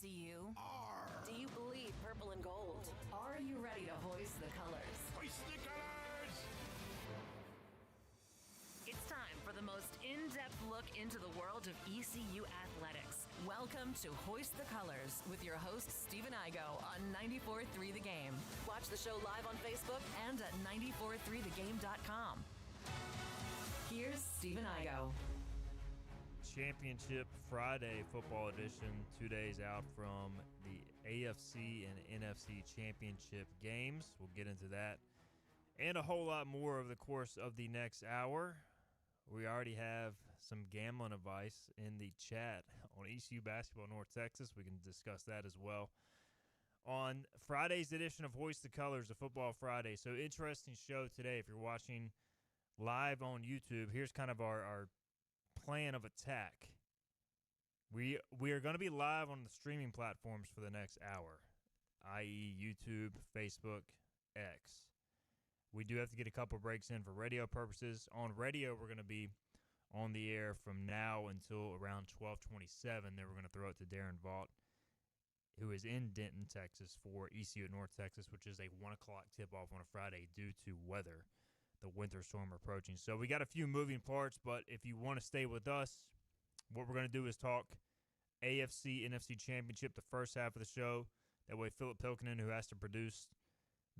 ECU? Do you bleed purple and gold? Are you ready to hoist the colors? Hoist the colors! It's time for the most in-depth look into the world of ECU athletics. Welcome to Hoist the Colors with your host, Stephen Igo on 94.3 The Game. Watch the show live on Facebook and at 943thegame.com. Here's Stephen Igo. Championship Friday football edition, 2 days out from the AFC and NFC championship games. We'll get into that and a whole lot more over the course of the next hour. We already have some gambling advice in the chat on ECU Basketball North Texas. We can discuss that as well. On Friday's edition of Hoist the Colors, a Football Friday. So interesting show today. If you're watching live on YouTube, here's kind of our plan of attack. We are going to be live on the streaming platforms for the next hour, i.e. YouTube, Facebook, X. We do have to get a couple breaks in for radio purposes. On radio, we're going to be on the air from now until around 12:27. Then we're going to throw it to Darren Vaught, who is in Denton, Texas, for ECU at North Texas, which is a 1 o'clock tip-off on a Friday due to weather, the winter storm approaching. So we got a few moving parts, but if you want to stay with us, what we're going to do is talk AFC, NFC Championship the first half of the show. That way Philip Pilkinen, who has to produce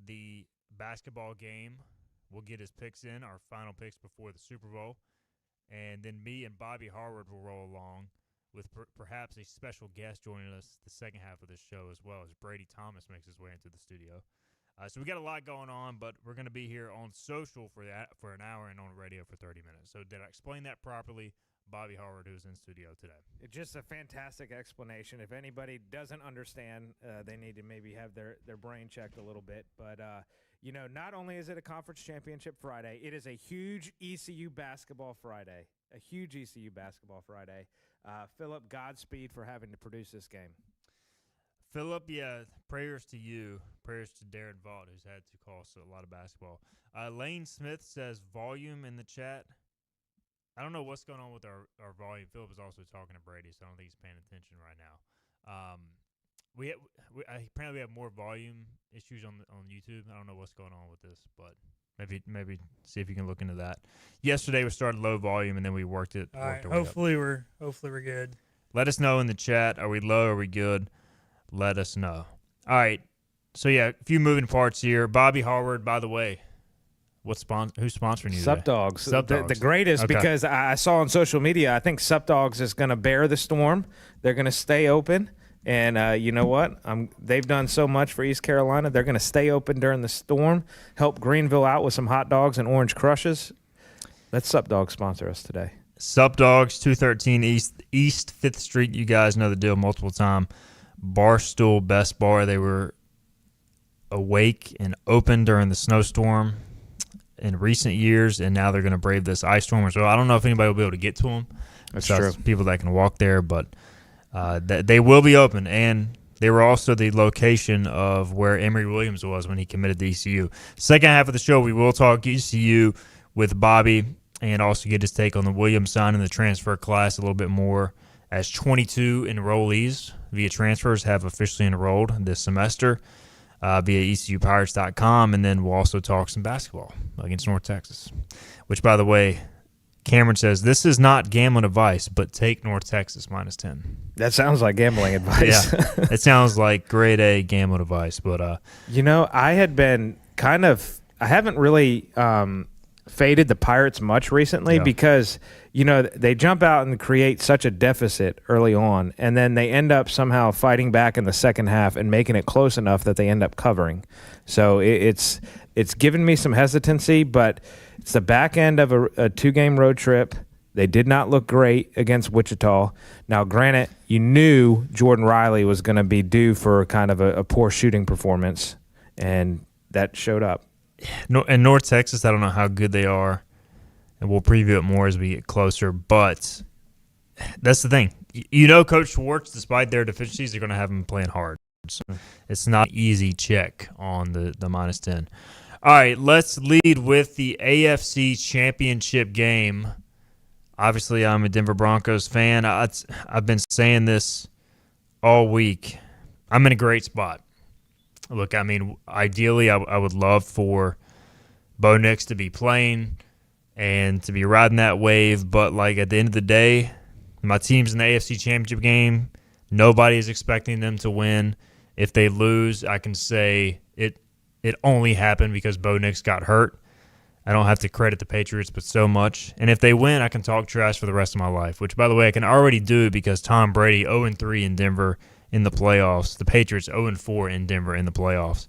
the basketball game, will get his picks in, our final picks before the Super Bowl. And then me and Bobby Harward will roll along with perhaps a special guest joining us the second half of the show as well, as Brady Thomas makes his way into the studio. So we got a lot going on, but we're going to be here on social for an hour and on radio for 30 minutes. So did I explain that properly? Bobby Harward, who's in studio today. It's just a fantastic explanation. If anybody doesn't understand, they need to maybe have their brain checked a little bit. But, not only is it a Conference Championship Friday, it is a huge ECU Basketball Friday. A huge ECU Basketball Friday. Philip, Godspeed for having to produce this game. Philip, yeah, prayers to you. Prayers to Darren Vaught, who's had to call us a lot of basketball. Lane Smith says volume in the chat. I don't know what's going on with our volume. Philip is also talking to Brady, so I don't think he's paying attention right now. We apparently have more volume issues on YouTube. I don't know what's going on with this, but maybe see if you can look into that. Yesterday we started low volume, and then we worked it. All right, hopefully we're good. Let us know in the chat. Are we low? Are we good? Let us know. All right. So, yeah, a few moving parts here. Bobby Harward, by the way, who's sponsoring you Sup today? Dogs. Sup Dogs. The greatest, Okay. because I saw on social media, I think Sup Dogs is going to bear the storm. They're going to stay open. And you know what? They've done so much for East Carolina. They're going to stay open during the storm, help Greenville out with some hot dogs and orange crushes. Let Sup Dogs sponsor us today. Sup Dogs, 213 East 5th Street. You guys know the deal, multiple time. Barstool Best Bar. They were awake and open during the snowstorm in recent years, and now they're going to brave this ice storm. So I don't know if anybody will be able to get to them. That's true. People that can walk there, but they will be open, and they were also the location of where Emory Williams was when he committed to ECU. Second half of the show, we will talk ECU with Bobby and also get his take on the Williams signing the transfer class a little bit more, as 22 enrollees via transfers have officially enrolled this semester via ECUPirates.com, and then we'll also talk some basketball against North Texas, which, by the way, Cameron says, this is not gambling advice, but take North Texas -10. That sounds like gambling advice. Yeah, it sounds like grade A gambling advice. But I had been I haven't really faded the Pirates much recently because, they jump out and create such a deficit early on, and then they end up somehow fighting back in the second half and making it close enough that they end up covering. So it's given me some hesitancy, but it's the back end of a 2-game road trip. They did not look great against Wichita. Now, granted, you knew Jordan Riley was going to be due for kind of a poor shooting performance, and that showed up. And North Texas, I don't know how good they are, and we'll preview it more as we get closer, but that's the thing. Coach Schwartz, despite their deficiencies, they're going to have them playing hard. So it's not an easy check on the -10. All right, let's lead with the AFC Championship game. Obviously, I'm a Denver Broncos fan. I've been saying this all week, I'm in a great spot. Look, I mean, ideally, I would love for Bo Nix to be playing and to be riding that wave, but like at the end of the day, my team's in the AFC Championship game. Nobody is expecting them to win. If they lose, I can say it only happened because Bo Nix got hurt. I don't have to credit the Patriots, but so much. And if they win, I can talk trash for the rest of my life, which, by the way, I can already do because Tom Brady 0-3 in Denver in the playoffs. The Patriots 0-4 in Denver in the playoffs.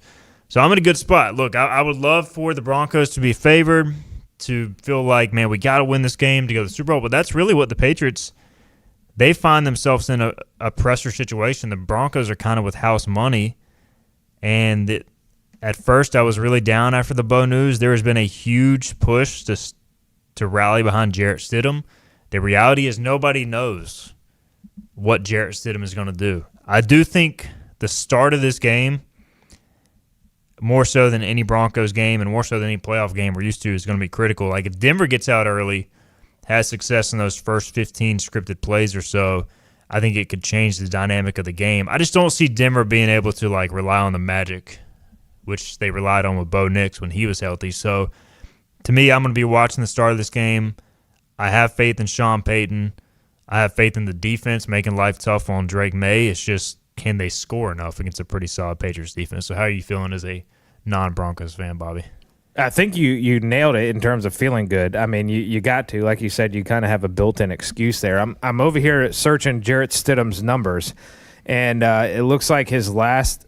So I'm in a good spot. Look, I would love for the Broncos to be favored, to feel like, man, we got to win this game to go to the Super Bowl. But that's really what the Patriots, they find themselves in a pressure situation. The Broncos are kind of with house money. And at first I was really down after the Bo news. There has been a huge push to rally behind Jarrett Stidham. The reality is nobody knows what Jarrett Stidham is going to do. I do think the start of this game, more so than any Broncos game and more so than any playoff game we're used to, is going to be critical. Like if Denver gets out early, has success in those first 15 scripted plays or so, I think it could change the dynamic of the game. I just don't see Denver being able to like rely on the magic, which they relied on with Bo Nix when he was healthy. So to me, I'm going to be watching the start of this game. I have faith in Sean Payton. I have faith in the defense making life tough on Drake May. It's just, can they score enough against a pretty solid Patriots defense? So how are you feeling as a non-Broncos fan, Bobby? I think you nailed it in terms of feeling good. I mean, you got to, like you said, you kind of have a built-in excuse there. I'm over here searching Jarrett Stidham's numbers, and it looks like his last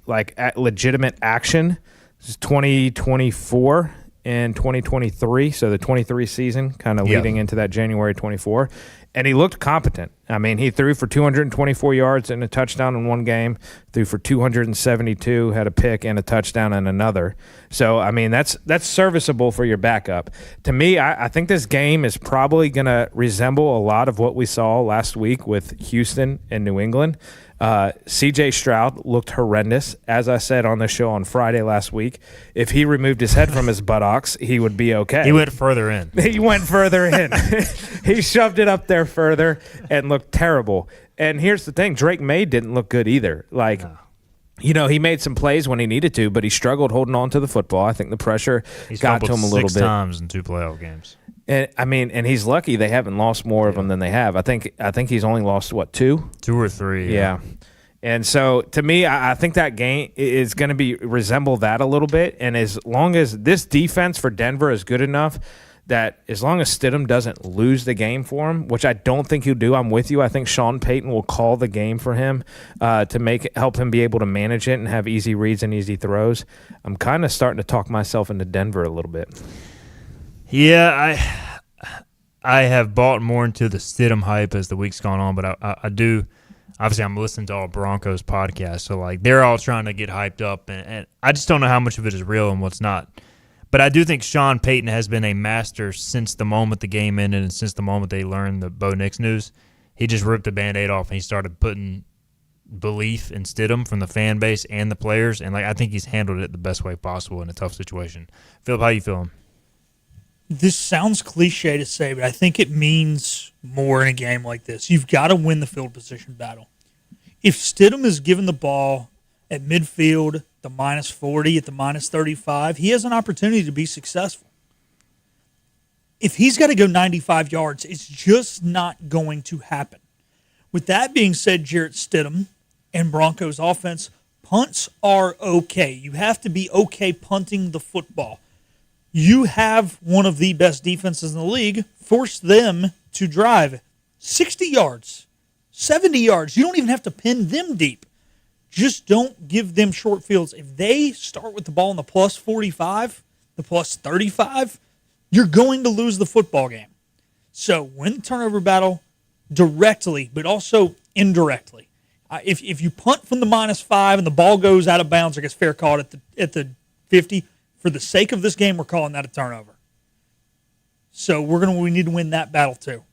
legitimate action is 2024 and 2023, so the 23 season kind of leading into that January 24. And he looked competent. I mean, he threw for 224 yards and a touchdown in one game, threw for 272, had a pick and a touchdown in another. So, I mean, that's serviceable for your backup. To me, I think this game is probably going to resemble a lot of what we saw last week with Houston and New England. C.J. Stroud looked horrendous. As I said on the show on Friday last week, if he removed his head from his buttocks, he would be okay. He went further in. He went further in. He shoved it up there further and looked terrible. And here's the thing. Drake May didn't look good either. You know, he made some plays when he needed to, but he struggled holding on to the football. I think the pressure got to him a little bit. 6 times in 2 playoff games. And he's lucky they haven't lost more of them than they have. I think he's only lost, 2? 2 or 3. Yeah. And so, to me, I think that game is going to resemble that a little bit. And as long as this defense for Denver is good enough that as long as Stidham doesn't lose the game for him, which I don't think he'll do, I'm with you. I think Sean Payton will call the game for him to help him be able to manage it and have easy reads and easy throws. I'm kind of starting to talk myself into Denver a little bit. Yeah, I have bought more into the Stidham hype as the week's gone on, but I do. Obviously, I'm listening to all Broncos podcasts, so like they're all trying to get hyped up, and I just don't know how much of it is real and what's not. But I do think Sean Payton has been a master since the moment the game ended and since the moment they learned the Bo Nix news. He just ripped the Band-Aid off and he started putting belief in Stidham from the fan base and the players, and I think he's handled it the best way possible in a tough situation. Philip, how you feeling? This sounds cliche to say, but I think it means more in a game like this. You've got to win the field position battle. If Stidham is given the ball at midfield, the -40, at the -35, he has an opportunity to be successful. If he's got to go 95 yards, it's just not going to happen. With that being said, Jarrett Stidham and Broncos offense, punts are okay. You have to be okay punting the football. You have one of the best defenses in the league. Force them to drive 60 yards, 70 yards. You don't even have to pin them deep. Just don't give them short fields. If they start with the ball in the +45, the +35, you're going to lose the football game. So win the turnover battle directly, but also indirectly. If you punt from the -5 and the ball goes out of bounds or gets fair caught at the 50, for the sake of this game, we're calling that a turnover. So we need to win that battle too.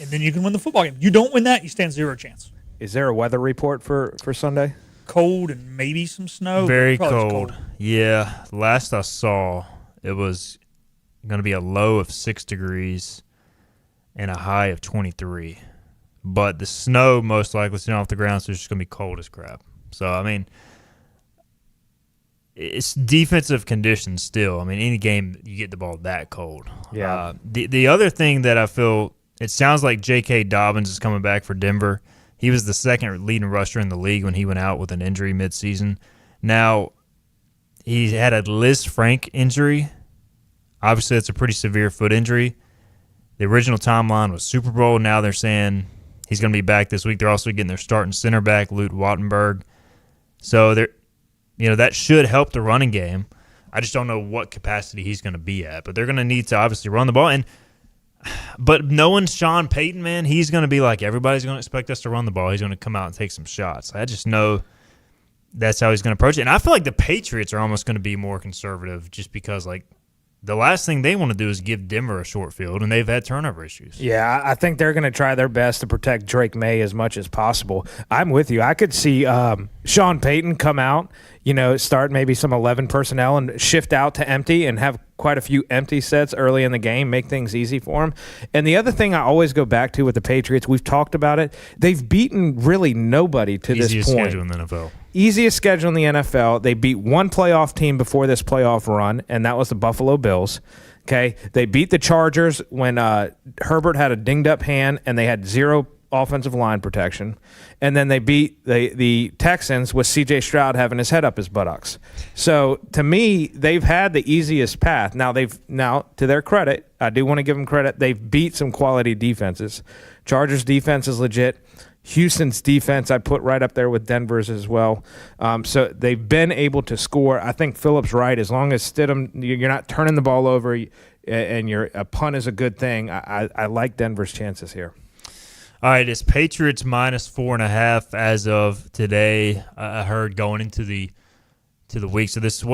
And then you can win the football game. You don't win that, you stand 0 chance. Is there a weather report for Sunday? Cold and maybe some snow. Very cold. Yeah. Last I saw, it was going to be a low of 6 degrees and a high of 23. but the snow most likely is off the ground, so it's just going to be cold as crap. So, I mean, it's defensive conditions still. I mean, any game you get the ball that cold. Yeah. The other thing that I feel, it sounds like J.K. Dobbins is coming back for Denver. He was the second leading rusher in the league when he went out with an injury midseason. Now, he had a Liz Frank injury. Obviously, it's a pretty severe foot injury. The original timeline was Super Bowl. Now they're saying he's going to be back this week. They're also getting their starting center back, Luke Wattenberg. So that should help the running game. I just don't know what capacity he's going to be at. But they're going to need to obviously run the ball. But knowing Sean Payton, man, he's going to be like, everybody's going to expect us to run the ball. He's going to come out and take some shots. I just know that's how he's going to approach it. And I feel like the Patriots are almost going to be more conservative just because, like, the last thing they want to do is give Denver a short field, and they've had turnover issues. Yeah, I think they're going to try their best to protect Drake May as much as possible. I'm with you. I could see Sean Payton come out, start maybe some 11 personnel and shift out to empty and have quite a few empty sets early in the game, make things easy for him. And the other thing I always go back to with the Patriots, we've talked about it, they've beaten really nobody to this point. Easiest schedule in the NFL. Easiest schedule in the NFL. They beat one playoff team before this playoff run, and that was the Buffalo Bills. Okay, they beat the Chargers when Herbert had a dinged-up hand and they had zero offensive line protection. And then they beat the Texans with C.J. Stroud having his head up his buttocks. So, to me, they've had the easiest path. Now, to their credit, I do want to give them credit, they've beat some quality defenses. Chargers' defense is legit. Houston's defense I put right up there with Denver's as well. So they've been able to score. I think Phillips right. As long as Stidham, you're not turning the ball over and a punt is a good thing, I like Denver's chances here. All right, it's Patriots minus 4.5 as of today. I heard going into the week. So this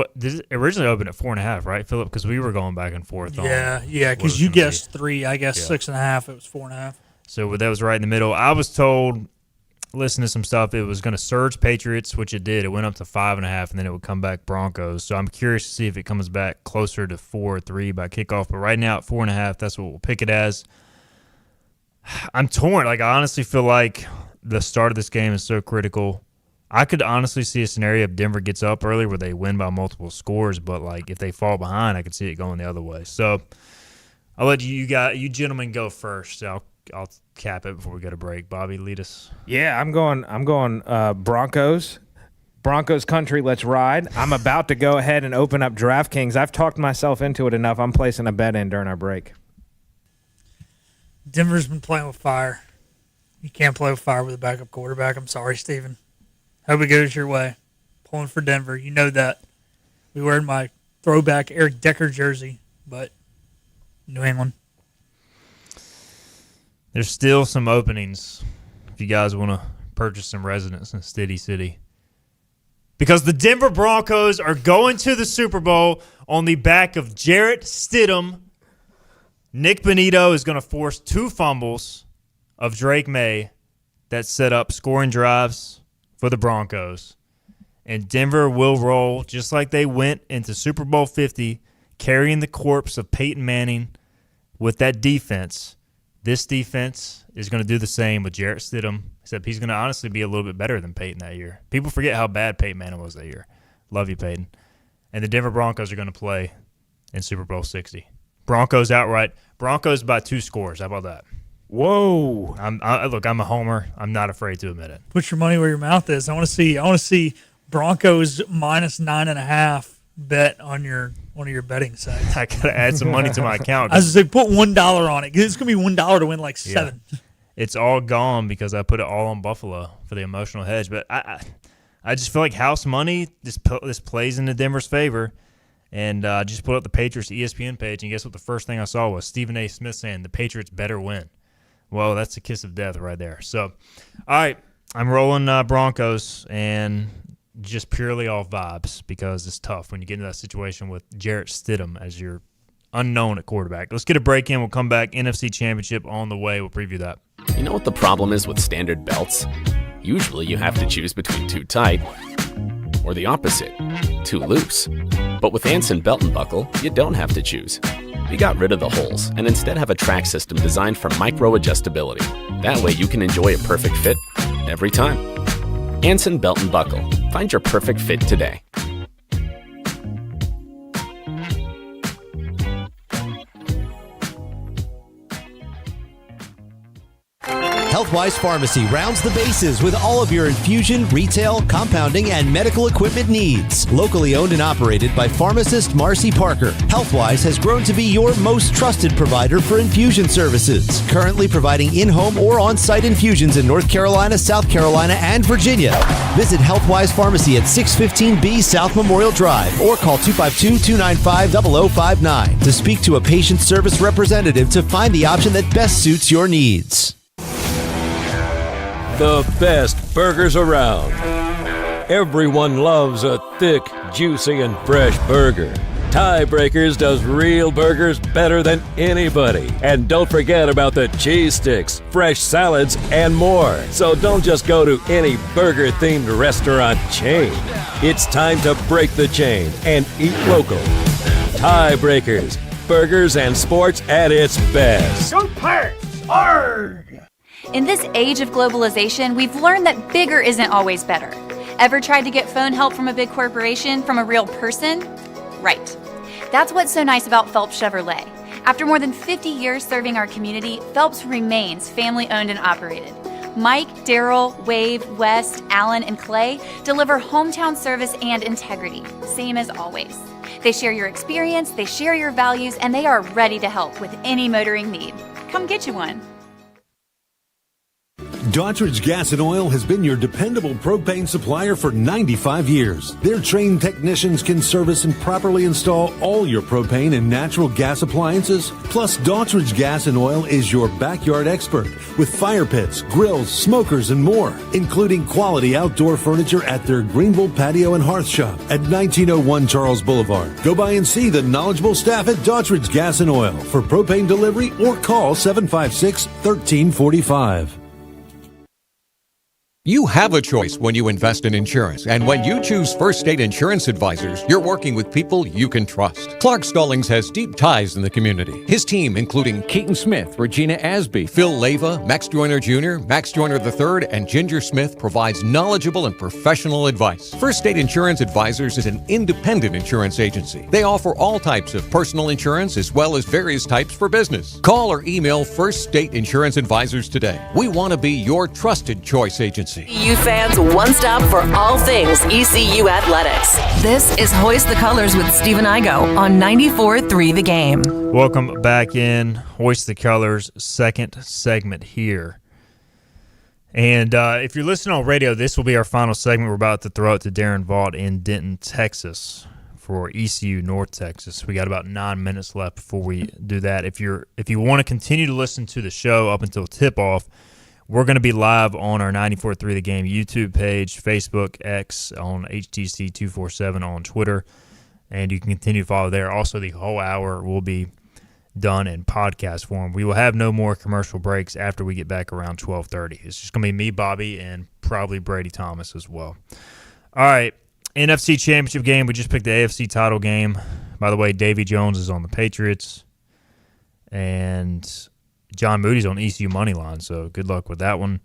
originally opened at 4.5, right, Philip? Because we were going back and forth. Yeah, because you guessed 3. I guessed 6.5. It was 4.5. So that was right in the middle. I was told, listen to some stuff, it was going to surge Patriots, which it did. It went up to 5.5, and then it would come back Broncos. So I'm curious to see if it comes back closer to 4 or 3 by kickoff. But right now at 4.5, that's what we'll pick it as. I'm torn. Like, I honestly feel like the start of this game is so critical. I could honestly see a scenario if Denver gets up early where they win by multiple scores, but like if they fall behind, I could see it going the other way. So I'll let you gentlemen go first. I'll cap it before we go to break. Bobby, lead us. Yeah, I'm going Broncos. Broncos country, let's ride. I'm about to go ahead and open up DraftKings. I've talked myself into it enough. I'm placing a bet in during our break. Denver's been playing with fire. You can't play with fire with a backup quarterback. I'm sorry, Steven. Hope it goes your way. Pulling for Denver. You know that. We wearing my throwback Eric Decker jersey, but New England. There's still some openings if you guys want to purchase some residence in Stiddy City. Because the Denver Broncos are going to the Super Bowl on the back of Jarrett Stidham. Nick Bonito is going to force 2 fumbles of Drake May that set up scoring drives for the Broncos. And Denver will roll just like they went into Super Bowl 50, carrying the corpse of Peyton Manning with that defense. This defense is going to do the same with Jarrett Stidham, except he's going to honestly be a little bit better than Peyton that year. People forget how bad Peyton Manning was that year. Love you, Peyton. And the Denver Broncos are going to play in Super Bowl 60. Broncos outright. Broncos by 2 scores. How about that? Whoa! Look, I'm a homer. I'm not afraid to admit it. Put your money where your mouth is. I want to see Broncos minus 9.5 bet on one of your betting sites. I gotta add some money to my account. I was going to say, put $1 on it. It's going to be $1 to win like 7. Yeah. It's all gone because I put it all on Buffalo for the emotional hedge. But I just feel like house money, this plays into Denver's favor. And just put up the Patriots ESPN page, and guess what the first thing I saw was Stephen A. Smith saying the Patriots better win. Well, that's a kiss of death right there. So, all right, I'm rolling Broncos, and just purely off vibes because it's tough when you get into that situation with Jarrett Stidham as your unknown at quarterback. Let's get a break in. We'll come back. NFC Championship on the way. We'll preview that. You know what the problem is with standard belts? Usually you have to choose between too tight or the opposite, too loose. But with Anson Belt and Buckle, you don't have to choose. We got rid of the holes and instead have a track system designed for micro-adjustability. That way you can enjoy a perfect fit every time. Anson Belt and Buckle. Find your perfect fit today. Healthwise Pharmacy rounds the bases with all of your infusion, retail, compounding, and medical equipment needs. Locally owned and operated by pharmacist Marcy Parker, Healthwise has grown to be your most trusted provider for infusion services. Currently providing in-home or on-site infusions in North Carolina, South Carolina, and Virginia. Visit Healthwise Pharmacy at 615B South Memorial Drive or call 252-295-0059 to speak to a patient service representative to find the option that best suits your needs. The best burgers around. Everyone loves a thick, juicy, and fresh burger. Tiebreakers does real burgers better than anybody. And don't forget about the cheese sticks, fresh salads, and more. So don't just go to any burger-themed restaurant chain. It's time to break the chain and eat local. Tiebreakers, burgers and sports at its best. Go Pirates! Arg! In this age of globalization, we've learned that bigger isn't always better. Ever tried to get phone help from a big corporation from a real person? Right. That's what's so nice about Phelps Chevrolet. After more than 50 years serving our community, Phelps remains family-owned and operated. Mike, Daryl, Wave, West, Alan, and Clay deliver hometown service and integrity, same as always. They share your experience, they share your values, and they are ready to help with any motoring need. Come get you one. Daughtridge Gas and Oil has been your dependable propane supplier for 95 years. Their trained technicians can service and properly install all your propane and natural gas appliances. Plus, Daughtridge Gas and Oil is your backyard expert with fire pits, grills, smokers, and more, including quality outdoor furniture at their Greenville Patio and Hearth Shop at 1901 Charles Boulevard. Go by and see the knowledgeable staff at Daughtridge Gas and Oil for propane delivery or call 756-1345. You have a choice when you invest in insurance, and when you choose First State Insurance Advisors, you're working with people you can trust. Clark Stallings has deep ties in the community. His team, including Keaton Smith, Regina Asby, Phil Leva, Max Joyner Jr., Max Joyner III, and Ginger Smith, provides knowledgeable and professional advice. First State Insurance Advisors is an independent insurance agency. They offer all types of personal insurance as well as various types for business. Call or email First State Insurance Advisors today. We want to be your trusted choice agency. ECU fans, one stop for all things ECU athletics. This is Hoist the Colors with Stephen Igo on 94.3 The Game. Welcome back in Hoist the Colors, second segment here. And if you're listening on radio, this will be our final segment. We're about to throw it to Darren Vaught in Denton, Texas for ECU North Texas. We got about 9 minutes left before we do that. If you want to continue to listen to the show up until tip-off, we're going to be live on our 94.3 The Game YouTube page, Facebook, X, on HTC 247 on Twitter, and you can continue to follow there. Also, the whole hour will be done in podcast form. We will have no more commercial breaks after we get back around 12:30. It's just going to be me, Bobby, and probably Brady Thomas as well. All right, NFC Championship game. We just picked the AFC title game. By the way, Davy Jones is on the Patriots, and John Moody's on ECU money line, so good luck with that one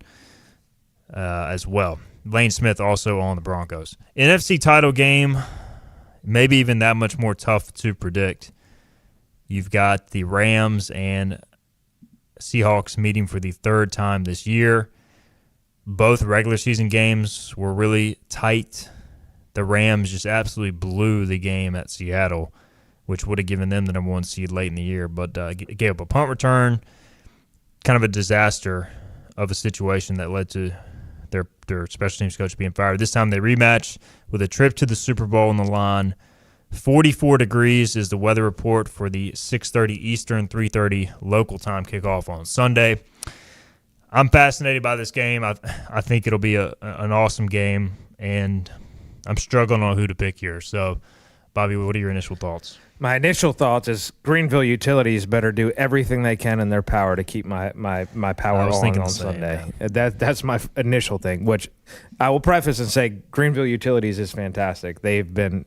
as well. Lane Smith also on the Broncos. NFC title game, maybe even that much more tough to predict. You've got the Rams and Seahawks meeting for the third time this year. Both regular season games were really tight. The Rams just absolutely blew the game at Seattle, which would have given them the number one seed late in the year, but gave up a punt return. Kind of a disaster of a situation that led to their special teams coach being fired. This time they rematch with a trip to the Super Bowl on the line. 44 degrees is the weather report for the 6:30 Eastern, 3:30 local time kickoff on Sunday. I'm fascinated by this game. I think it'll be an awesome game, and I'm struggling on who to pick here. So, Bobby, what are your initial thoughts? My initial thoughts is Greenville Utilities better do everything they can in their power to keep my power on Sunday. That's my initial thing, which I will preface and say Greenville Utilities is fantastic. They've been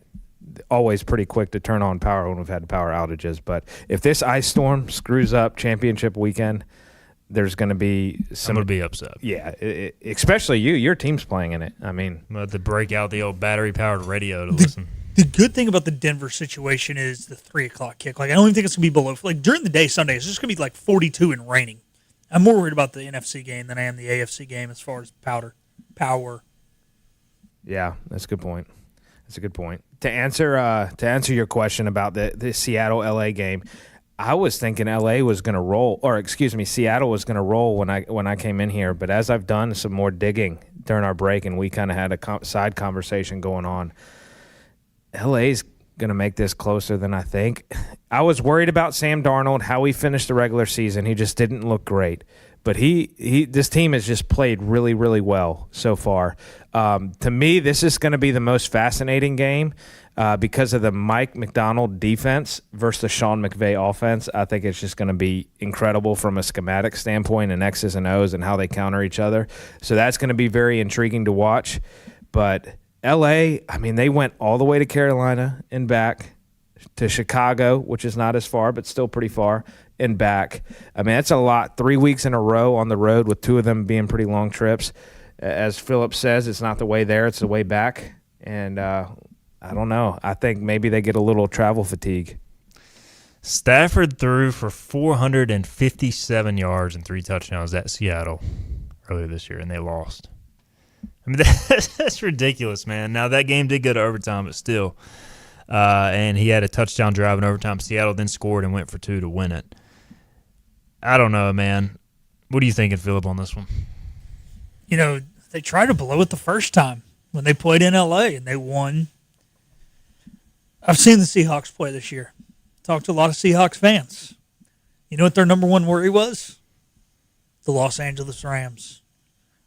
always pretty quick to turn on power when we've had power outages. But if this ice storm screws up championship weekend, there's going to be some. I'm going to be upset. Yeah, especially you. Your team's playing in it. I mean, I'm going to break out the old battery-powered radio to listen. The good thing about the Denver situation is the 3 o'clock kick. Like, I don't even think it's going to be below. Like, during the day Sunday, it's just going to be like 42 and raining. I'm more worried about the NFC game than I am the AFC game as far as power. Yeah, that's a good point. That's a good point. To answer your question about the Seattle-LA game, I was thinking LA was going to roll, or excuse me, Seattle was going to roll when I came in here. But as I've done some more digging during our break, and we kind of had a side conversation going on, LA's going to make this closer than I think. I was worried about Sam Darnold, how he finished the regular season. He just didn't look great. But this team has just played really, really well so far. To me, this is going to be the most fascinating game because of the Mike McDonald defense versus the Sean McVay offense. I think it's just going to be incredible from a schematic standpoint and X's and O's and how they counter each other. So that's going to be very intriguing to watch. But L.A., I mean, they went all the way to Carolina and back to Chicago, which is not as far but still pretty far, and back. I mean, that's a lot. 3 weeks in a row on the road with two of them being pretty long trips. As Philip says, it's not the way there, it's the way back. And I don't know. I think maybe they get a little travel fatigue. Stafford threw for 457 yards and 3 touchdowns at Seattle earlier this year, and they lost. I mean, that's ridiculous, man. Now, that game did go to overtime, but still. And he had a touchdown drive in overtime. Seattle then scored and went for 2 to win it. I don't know, man. What are you thinking, Philip, on this one? You know, they tried to blow it the first time when they played in L.A. and they won. I've seen the Seahawks play this year. Talked to a lot of Seahawks fans. You know what their number one worry was? The Los Angeles Rams.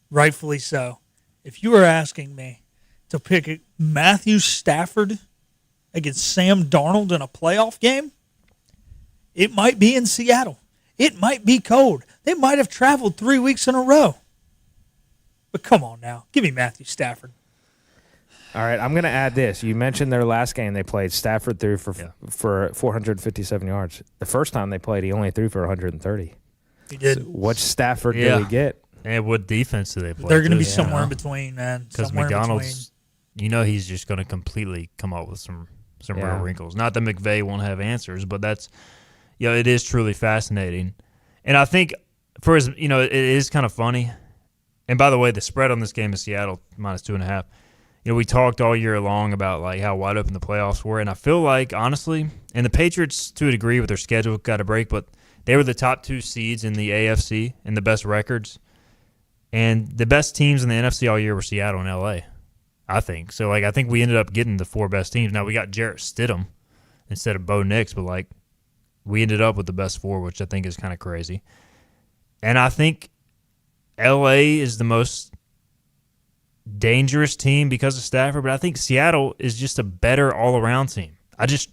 Rightfully so. If you were asking me to pick Matthew Stafford against Sam Darnold in a playoff game, it might be in Seattle. It might be cold. They might have traveled 3 weeks in a row. But come on now. Give me Matthew Stafford. All right, I'm going to add this. You mentioned their last game they played. Stafford threw for 457 yards. The first time they played, he only threw for 130. He did. So what Stafford did he get? And what defense do they play? They're going to be somewhere in between, man. Because McDonald's, he's just going to completely come up with some real wrinkles. Not that McVay won't have answers, but that's, it is truly fascinating. And I think it is kind of funny. And by the way, the spread on this game is Seattle -2.5. We talked all year long about like how wide open the playoffs were, and I feel like, honestly, and the Patriots, to a degree, with their schedule, got a break, but they were the top 2 seeds in the AFC and the best records. And the best teams in the NFC all year were Seattle and L.A., I think. So, I think we ended up getting the 4 best teams. Now, we got Jarrett Stidham instead of Bo Nix, but, we ended up with the best 4, which I think is kind of crazy. And I think L.A. is the most dangerous team because of Stafford, but I think Seattle is just a better all-around team. I just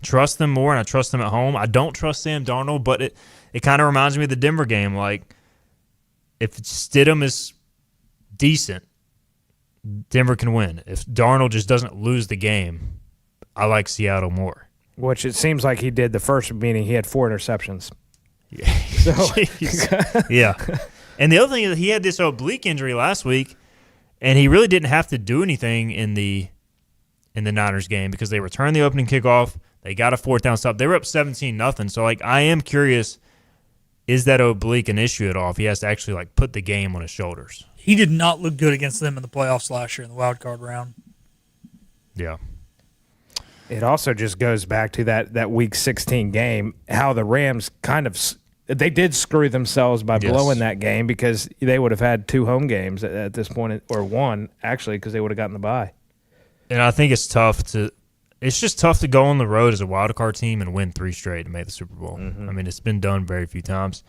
trust them more, and I trust them at home. I don't trust Sam Darnold, but it kind of reminds me of the Denver game. If Stidham is decent, Denver can win. If Darnold just doesn't lose the game, I like Seattle more. Which it seems like he did the first meeting. He had 4 interceptions. Yeah. Yeah. And the other thing is he had this oblique injury last week, and he really didn't have to do anything in the Niners game because they returned the opening kickoff. They got a 4th down stop. They were up 17-0. So, I am curious, is that oblique an issue at all if he has to actually, put the game on his shoulders? He did not look good against them in the playoffs last year in the wild card round. Yeah. It also just goes back to that Week 16 game, how the Rams they did screw themselves by blowing that game because they would have had 2 home games at this point, or 1, actually, because they would have gotten the bye. And I think it's just tough to go on the road as a wild card team and win 3 straight and make the Super Bowl. Mm-hmm. I mean, it's been done very few times.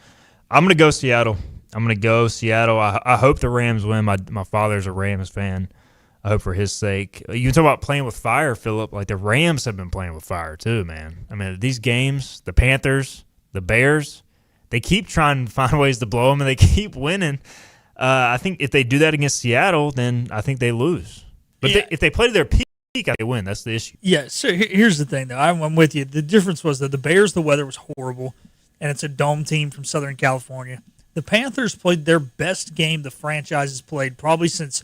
I'm going to go Seattle. I hope the Rams win. My father's a Rams fan. I hope for his sake. You talk about playing with fire, Philip. The Rams have been playing with fire too, man. I mean, these games, the Panthers, the Bears, they keep trying to find ways to blow them, and they keep winning. I think if they do that against Seattle, then I think they lose. But if they play to their peak, got to win. That's the issue. Yeah, so here's the thing, though. I'm with you. The difference was that the Bears, the weather was horrible, and it's a dome team from Southern California. The Panthers played their best game the franchise has played probably since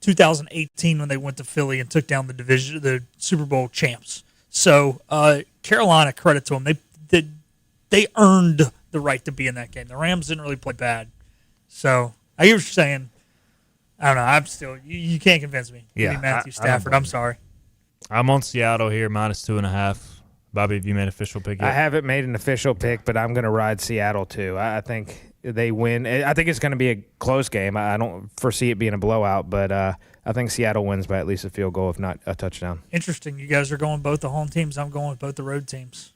2018 when they went to Philly and took down the Super Bowl champs. So Carolina, credit to them. They earned the right to be in that game. The Rams didn't really play bad. So I hear what you're saying. I don't know. I'm still you can't convince me. Yeah, Give me Matthew Stafford. I'm sorry. I'm on Seattle here, -2.5. Bobby, have you made an official pick yet? I haven't made an official pick, but I'm going to ride Seattle too. I think they win. I think it's going to be a close game. I don't foresee it being a blowout, but I think Seattle wins by at least a field goal, if not a touchdown. Interesting. You guys are going both the home teams. I'm going with both the road teams.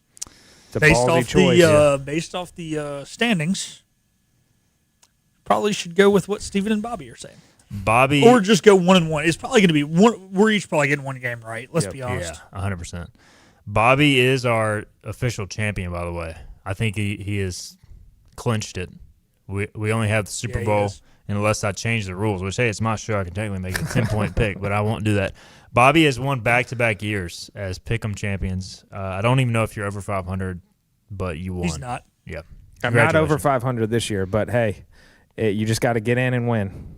It's a ballsy choice. Based off the standings, probably should go with what Steven and Bobby are saying. Bobby, or just go 1-1. It's probably going to be one. We're each probably getting one game right. Let's be honest. Yeah, 100%. Bobby is our official champion, by the way. I think he has clinched it. We only have the Super Bowl, and unless I change the rules, which, hey, it's my show. I can technically make it a 10-point pick, but I won't do that. Bobby has won back-to-back years as Pick'em champions. I don't even know if you're over 500, but you won. He's not. Yeah. I'm not over 500 this year, but, hey, you just got to get in and win.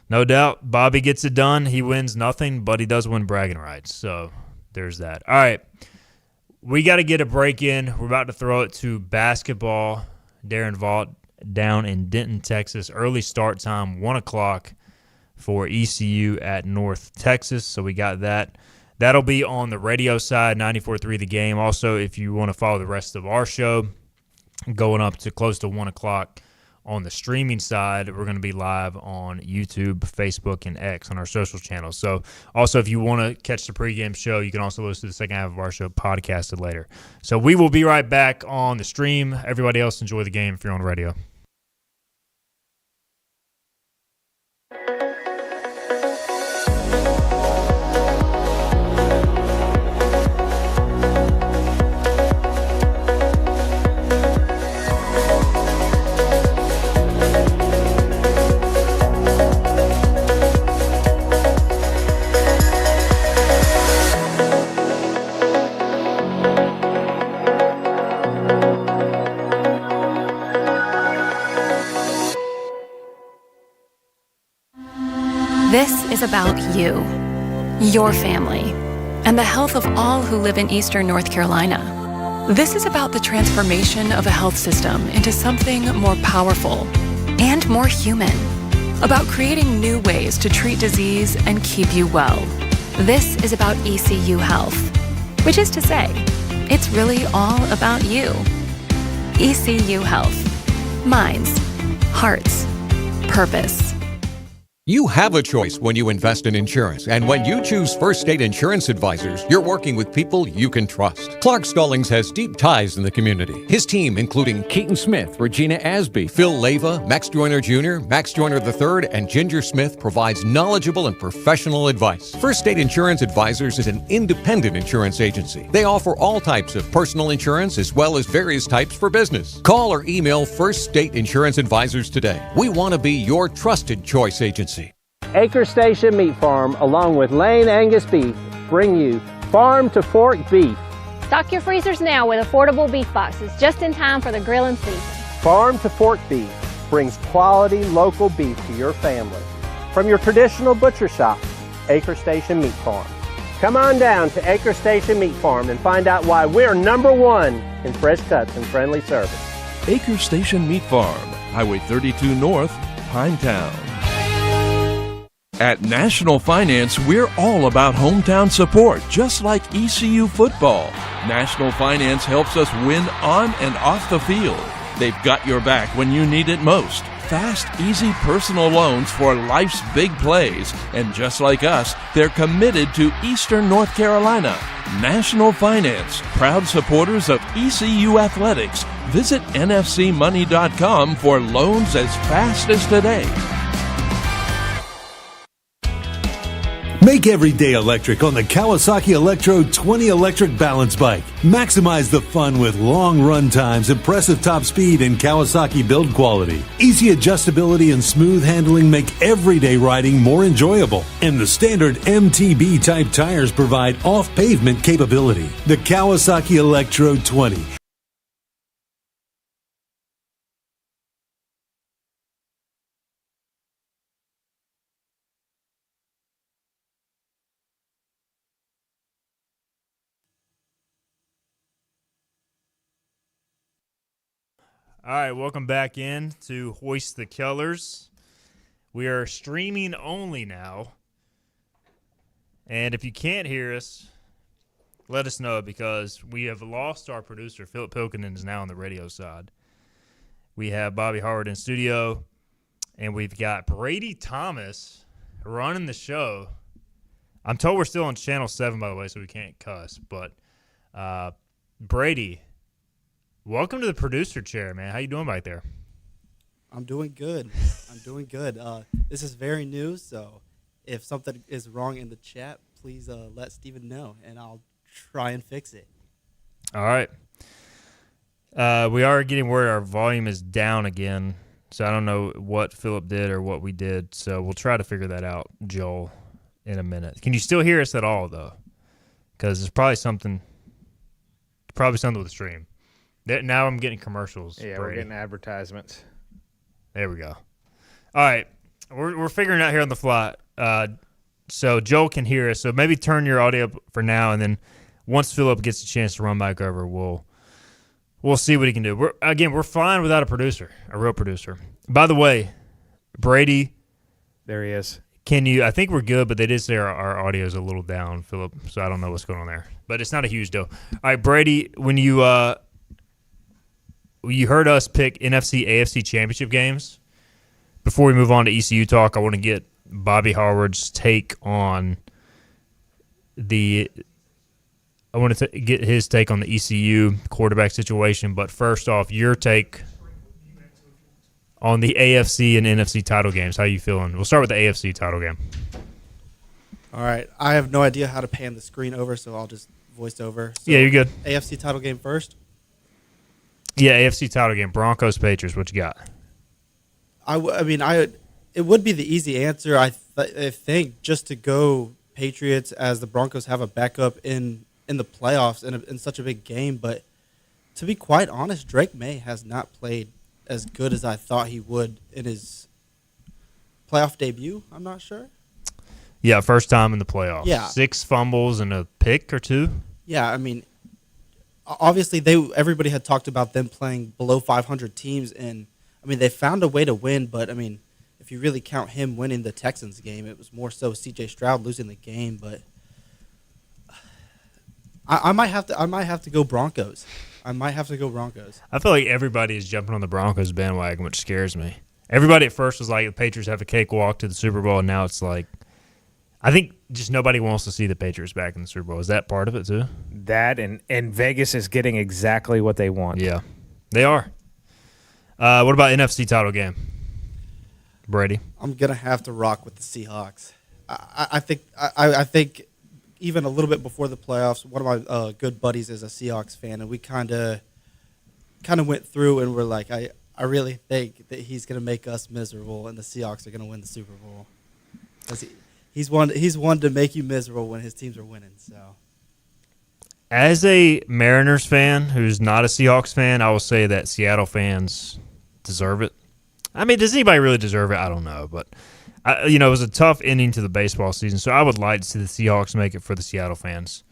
No doubt. Bobby gets it done. He wins nothing, but he does win bragging rights. So there's that. All right. We got to get a break in. We're about to throw it to basketball. Darren Vaught down in Denton, Texas. Early start time, 1 o'clock for ECU at North Texas. So we got that. That'll be on the radio side, 94.3 The Game. Also, if you want to follow the rest of our show, going up to close to 1 o'clock on the streaming side, we're going to be live on YouTube, Facebook, and X on our social channels. So also, if you want to catch the pregame show, you can also listen to the second half of our show podcasted later. So we will be right back on the stream. Everybody else, enjoy the game if you're on radio. This is about you, your family, and the health of all who live in Eastern North Carolina. This is about the transformation of a health system into something more powerful and more human, about creating new ways to treat disease and keep you well. This is about ECU Health, which is to say, it's really all about you. ECU Health. Minds, hearts, purpose. You have a choice when you invest in insurance, and when you choose First State Insurance Advisors, you're working with people you can trust. Clark Stallings has deep ties in the community. His team, including Keaton Smith, Regina Asby, Phil Leyva, Max Joyner Jr., Max Joyner III, and Ginger Smith, provides knowledgeable and professional advice. First State Insurance Advisors is an independent insurance agency. They offer all types of personal insurance as well as various types for business. Call or email First State Insurance Advisors today. We want to be your trusted choice agency. Acre Station Meat Farm, along with Lane Angus Beef, bring you Farm to Fork Beef. Stock your freezers now with affordable beef boxes, just in time for the grilling season. Farm to Fork Beef brings quality local beef to your family. From your traditional butcher shop, Acre Station Meat Farm. Come on down to Acre Station Meat Farm and find out why we're #1 in fresh cuts and friendly service. Acre Station Meat Farm, Highway 32 North, Pinetown. At National Finance, we're all about hometown support, just like ECU football. National Finance helps us win on and off the field. They've got your back when you need it most. Fast, easy personal loans for life's big plays. And just like us, they're committed to Eastern North Carolina. National Finance, proud supporters of ECU athletics. Visit nfcmoney.com for loans as fast as today. Make every day electric on the Kawasaki Electro 20 electric balance bike. Maximize the fun with long run times, impressive top speed, and Kawasaki build quality. Easy adjustability and smooth handling make everyday riding more enjoyable. And the standard MTB type tires provide off-pavement capability. The Kawasaki Electro 20. All right, welcome back in to Hoist the Colors. We are streaming only now. And if you can't hear us, let us know because we have lost our producer. Philip Pilkinen is now on the radio side. We have Bobby Harward in studio, and we've got Brady Thomas running the show. I'm told we're still on Channel 7, by the way, so we can't cuss. But Brady, welcome to the producer chair, man. How you doing back there? I'm doing good. This is very new, so if something is wrong in the chat, please let Steven know, and I'll try and fix it. All right. We are getting word our volume is down again, so I don't know what Philip did or what we did, so we'll try to figure that out, Joel, in a minute. Can you still hear us at all, though? Because there's probably something with the stream. Now I'm getting commercials. Yeah, we're getting advertisements. There we go. All right. We're figuring it out here on the fly. So Joel can hear us. So maybe turn your audio up for now, and then once Philip gets a chance to run back over, we'll see what he can do. We're fine without a producer, a real producer. By the way, Brady. There he is. I think we're good, but they did say our audio is a little down, Philip, so I don't know what's going on there. But it's not a huge deal. All right, Brady, when you heard us pick NFC, AFC championship games, before we move on to ECU talk, I want to get Bobby Harward's take on get his take on the ECU quarterback situation. But first off, your take on the AFC and NFC title games. How you feeling? We'll start with the AFC title game. All right. I have no idea how to pan the screen over, so I'll just voice over. So yeah, you're good. AFC title game first? Yeah, AFC title game. Broncos, Patriots. What you got? It would be the easy answer, I think, just to go Patriots, as the Broncos have a backup in the playoffs in such a big game. But to be quite honest, Drake May has not played as good as I thought he would in his playoff debut. I'm not sure. Yeah, first time in the playoffs. Yeah. 6 fumbles and a pick or 2. Yeah, I mean, obviously everybody had talked about them playing below 500 teams, and I mean, they found a way to win, but I mean, if you really count him winning the Texans game, it was more so C.J. Stroud losing the game. But I might have to go Broncos. I feel like everybody is jumping on the Broncos bandwagon, which scares me. Everybody at first was like, the Patriots have a cakewalk to the Super Bowl, and now it's like, I think just nobody wants to see the Patriots back in the Super Bowl. Is that part of it too? That and Vegas is getting exactly what they want. Yeah, they are. What about NFC title game? Brady? I'm going to have to rock with the Seahawks. I think even a little bit before the playoffs, one of my good buddies is a Seahawks fan, and we kind of went through and we're like, I really think that he's going to make us miserable and the Seahawks are going to win the Super Bowl. He's one to make you miserable when his teams are winning. So, as a Mariners fan who's not a Seahawks fan, I will say that Seattle fans deserve it. I mean, does anybody really deserve it? I don't know, but it was a tough ending to the baseball season, so I would like to see the Seahawks make it for the Seattle fans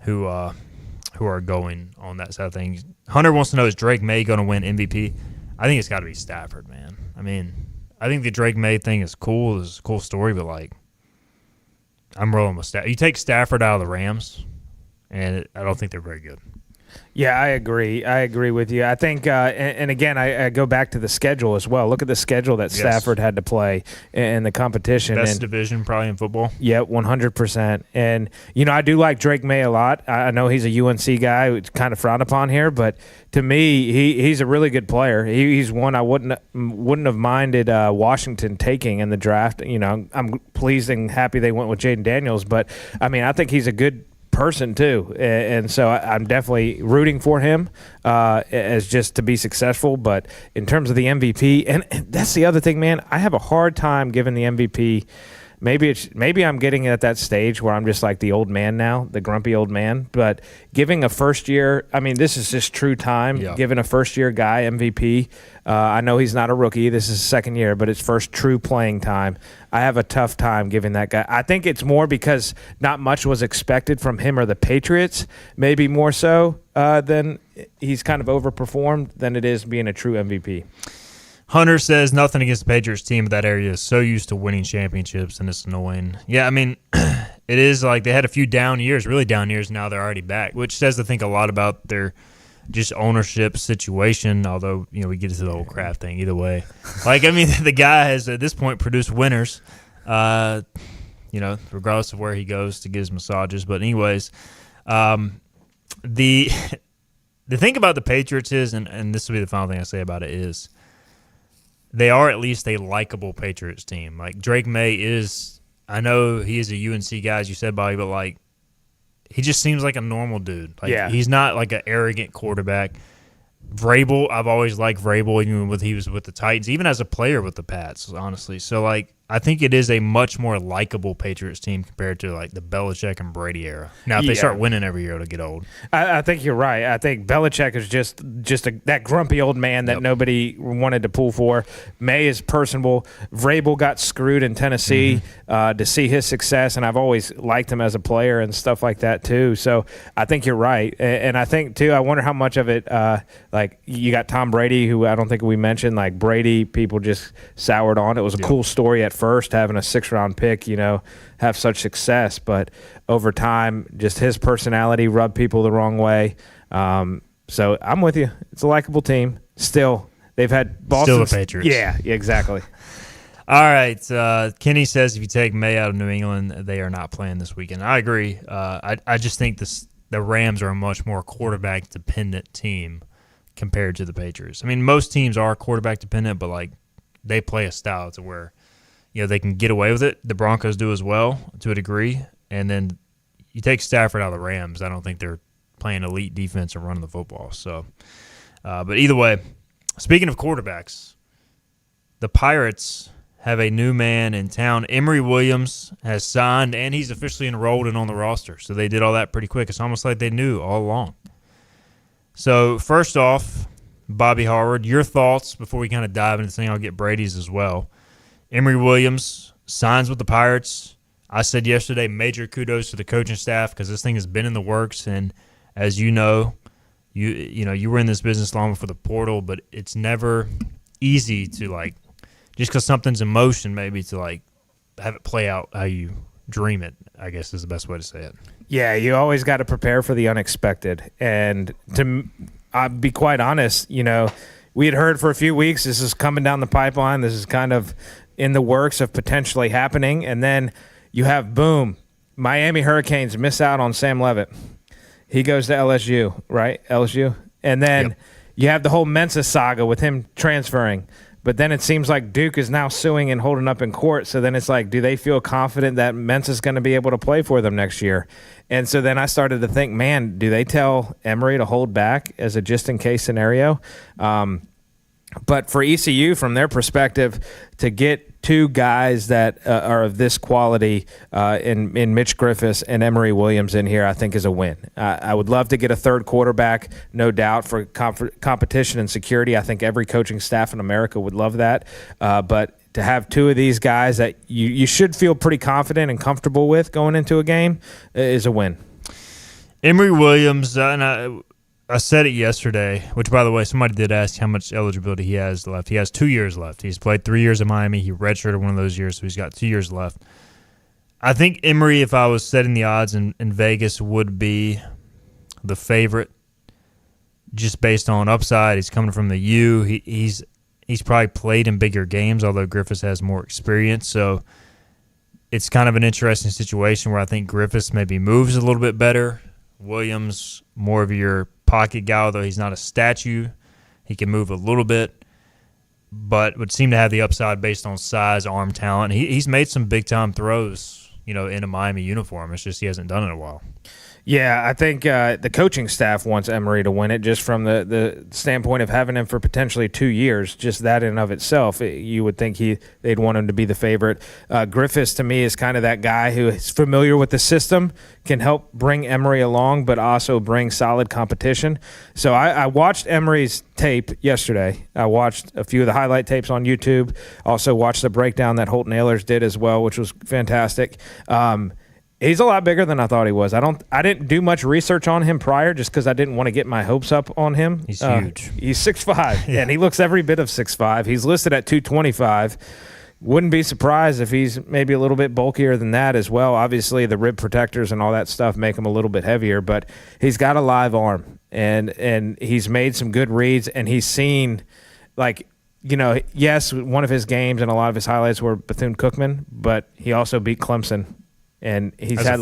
who are going on that side of things. Hunter wants to know, is Drake May going to win MVP? I think it's got to be Stafford, man. I mean, I think the Drake May thing is cool. It's a cool story, but like, I'm rolling with Stafford. You take Stafford out of the Rams, and I don't think they're very good. Yeah, I agree. I agree with you. I think, and again, I go back to the schedule as well. Look at the schedule that Stafford had to play in the competition. Best division probably in football. Yeah, 100%. And, I do like Drake May a lot. I know he's a UNC guy who's kind of frowned upon here, but to me, he's a really good player. He's one I wouldn't have minded Washington taking in the draft. I'm pleased and happy they went with Jaden Daniels, but, I think he's a good person too, and so I'm definitely rooting for him as just to be successful. But in terms of the MVP, and that's the other thing, man, I have a hard time giving the MVP. Maybe I'm getting at that stage where I'm just like the old man now, the grumpy old man. But giving a first year, this is just true time. Yeah. Giving a first year guy MVP. I know he's not a rookie. This is his second year, but it's first true playing time. I have a tough time giving that guy. I think it's more because not much was expected from him or the Patriots, maybe more so than he's kind of overperformed than it is being a true MVP. Hunter says nothing against the Patriots team, but that area is so used to winning championships, and it's annoying. Yeah, it is like they had a few down years, really down years. Now they're already back, which says, I think, a lot about their just ownership situation, although, we get into the whole Kraft thing either way. The guy has, at this point, produced winners, regardless of where he goes to get his massages. But anyways, the thing about the Patriots is, and this will be the final thing I say about it, is they are at least a likable Patriots team. Like, Drake May is, I know he is a UNC guy, as you said, Bobby, but, he just seems like a normal dude. He's not like an arrogant quarterback. Vrabel, I've always liked Vrabel, even when he was with the Titans, even as a player with the Pats, honestly. So, I think it is a much more likable Patriots team compared to, the Belichick and Brady era. Now, if they start winning every year, it'll get old. I think you're right. I think Belichick is just that grumpy old man that nobody wanted to pull for. May is personable. Vrabel got screwed in Tennessee to see his success, and I've always liked him as a player and stuff like that, too. So, I think you're right. And I think, too, I wonder how much of it, you got Tom Brady, who I don't think we mentioned. Brady, people just soured on. It was a cool story at first, having a 6th-round pick, have such success. But over time, just his personality rubbed people the wrong way. So I'm with you. It's a likable team. Still, they've had Boston. Still the Patriots. Yeah, exactly. All right. Kenny says if you take May out of New England, they are not playing this weekend. I agree. I just think the Rams are a much more quarterback-dependent team compared to the Patriots. Most teams are quarterback-dependent, but, they play a style to where they can get away with it. The Broncos do as well, to a degree. And then you take Stafford out of the Rams, I don't think they're playing elite defense and running the football. So, but either way, speaking of quarterbacks, the Pirates have a new man in town. Emory Williams has signed, and he's officially enrolled and on the roster. So they did all that pretty quick. It's almost like they knew all along. So first off, Bobby Harward, your thoughts before we kind of dive into the thing. I'll get Brady's as well. Emory Williams signs with the Pirates. I said yesterday, major kudos to the coaching staff because this thing has been in the works. And as you know, you were in this business long before the portal, but it's never easy to just because something's in motion, maybe to have it play out how you dream it, I guess is the best way to say it. Yeah, you always got to prepare for the unexpected. And I'll be quite honest, we had heard for a few weeks this is coming down the pipeline. This is kind of in the works of potentially happening. And then you have, boom, Miami Hurricanes miss out on Sam Levitt. He goes to LSU, right? LSU. And then you have the whole Mensa saga with him transferring. But then it seems like Duke is now suing and holding up in court. So then it's like, do they feel confident that Mensa's going to be able to play for them next year? And so then I started to think, man, do they tell Emory to hold back as a just-in-case scenario? But for ECU, from their perspective, to get two guys that are of this quality in Mitch Griffiths and Emory Williams in here, I think is a win. I would love to get a third quarterback, no doubt, for competition and security. I think every coaching staff in America would love that. But to have two of these guys that you should feel pretty confident and comfortable with going into a game is a win. Emory Williams, and I said it yesterday, which, by the way, somebody did ask how much eligibility he has left. He has 2 years left. He's played 3 years in Miami. He redshirted one of those years, so he's got 2 years left. I think Emory, if I was setting the odds in Vegas, would be the favorite. just based on upside. He's coming from the U. He's probably played in bigger games, although Griffiths has more experience. So it's kind of an interesting situation where I think Griffiths maybe moves a little bit better. Williams, more of your pocket guy, although he's not a statue. He can move a little bit, but would seem to have the upside based on size, arm talent. He's made some big-time throws, in a Miami uniform. It's just he hasn't done it in a while. Yeah, I think the coaching staff wants Emory to win it just from the standpoint of having him for potentially 2 years. Just that in and of itself, you would think they'd want him to be the favorite. Griffiths, to me, is kind of that guy who is familiar with the system, can help bring Emory along, but also bring solid competition. So I watched Emory's tape yesterday. I watched a few of the highlight tapes on YouTube. Also watched the breakdown that Holton Ahlers did as well, which was fantastic. He's a lot bigger than I thought he was. I didn't do much research on him prior just because I didn't want to get my hopes up on him. He's huge. He's 6'5", and he looks every bit of 6'5". He's listed at 225. Wouldn't be surprised if he's maybe a little bit bulkier than that as well. Obviously, the rib protectors and all that stuff make him a little bit heavier, but he's got a live arm, and he's made some good reads, and he's seen, yes, one of his games and a lot of his highlights were Bethune-Cookman, but he also beat Clemson. And he's had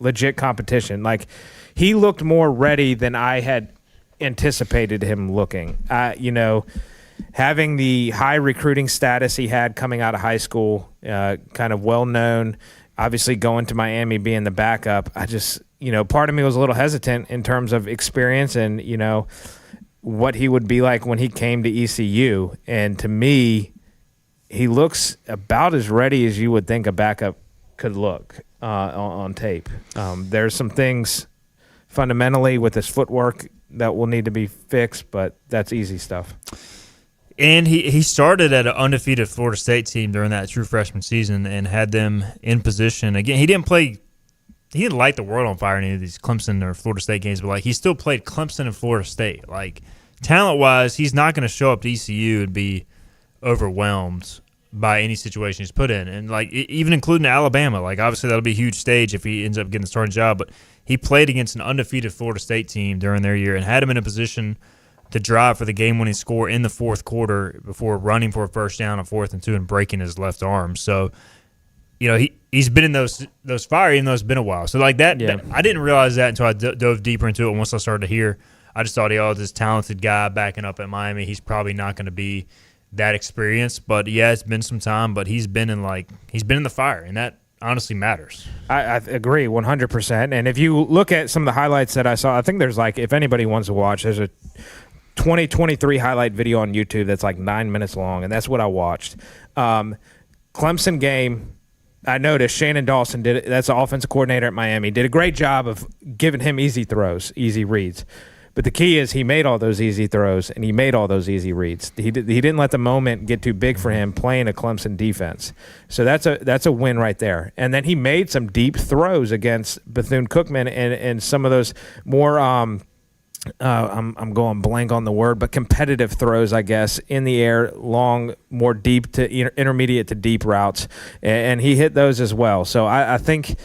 legit competition. Like, he looked more ready than I had anticipated him looking. Having the high recruiting status he had coming out of high school, kind of well known, obviously going to Miami being the backup. I just, part of me was a little hesitant in terms of experience and, what he would be like when he came to ECU. And to me, he looks about as ready as you would think a backup could look on tape. There's some things fundamentally with his footwork that will need to be fixed, but that's easy stuff. And he started at an undefeated Florida State team during that true freshman season and had them in position. Again, he didn't light the world on fire in any of these Clemson or Florida State games, but he still played Clemson and Florida State. Talent-wise, he's not going to show up to ECU and be overwhelmed by any situation he's put in. And, even including Alabama, obviously that'll be a huge stage if he ends up getting the starting job. But he played against an undefeated Florida State team during their year and had him in a position to drive for the game-winning score in the fourth quarter before running for a first down on 4th and 2 and breaking his left arm. So, he's been in those fire even though it's been a while. So, that I didn't realize that until I dove deeper into it. And once I started to hear, I just thought, this talented guy backing up at Miami, he's probably not going to be that experience, but it's been some time, but he's been in the fire, and that honestly matters. I agree 100%. And if you look at some of the highlights that I saw, I think there's if anybody wants to watch, there's a 2023 highlight video on YouTube that's 9 minutes long, and that's what I watched. Clemson game, I noticed Shannon Dawson that's the offensive coordinator at Miami, did a great job of giving him easy throws, easy reads. But the key is he made all those easy throws and he made all those easy reads. He didn't let the moment get too big for him playing a Clemson defense. So that's a win right there. And then he made some deep throws against Bethune-Cookman and some of those more I'm going blank on the word, but competitive throws, I guess, in the air, long, more deep to intermediate to deep routes. And he hit those as well. So I think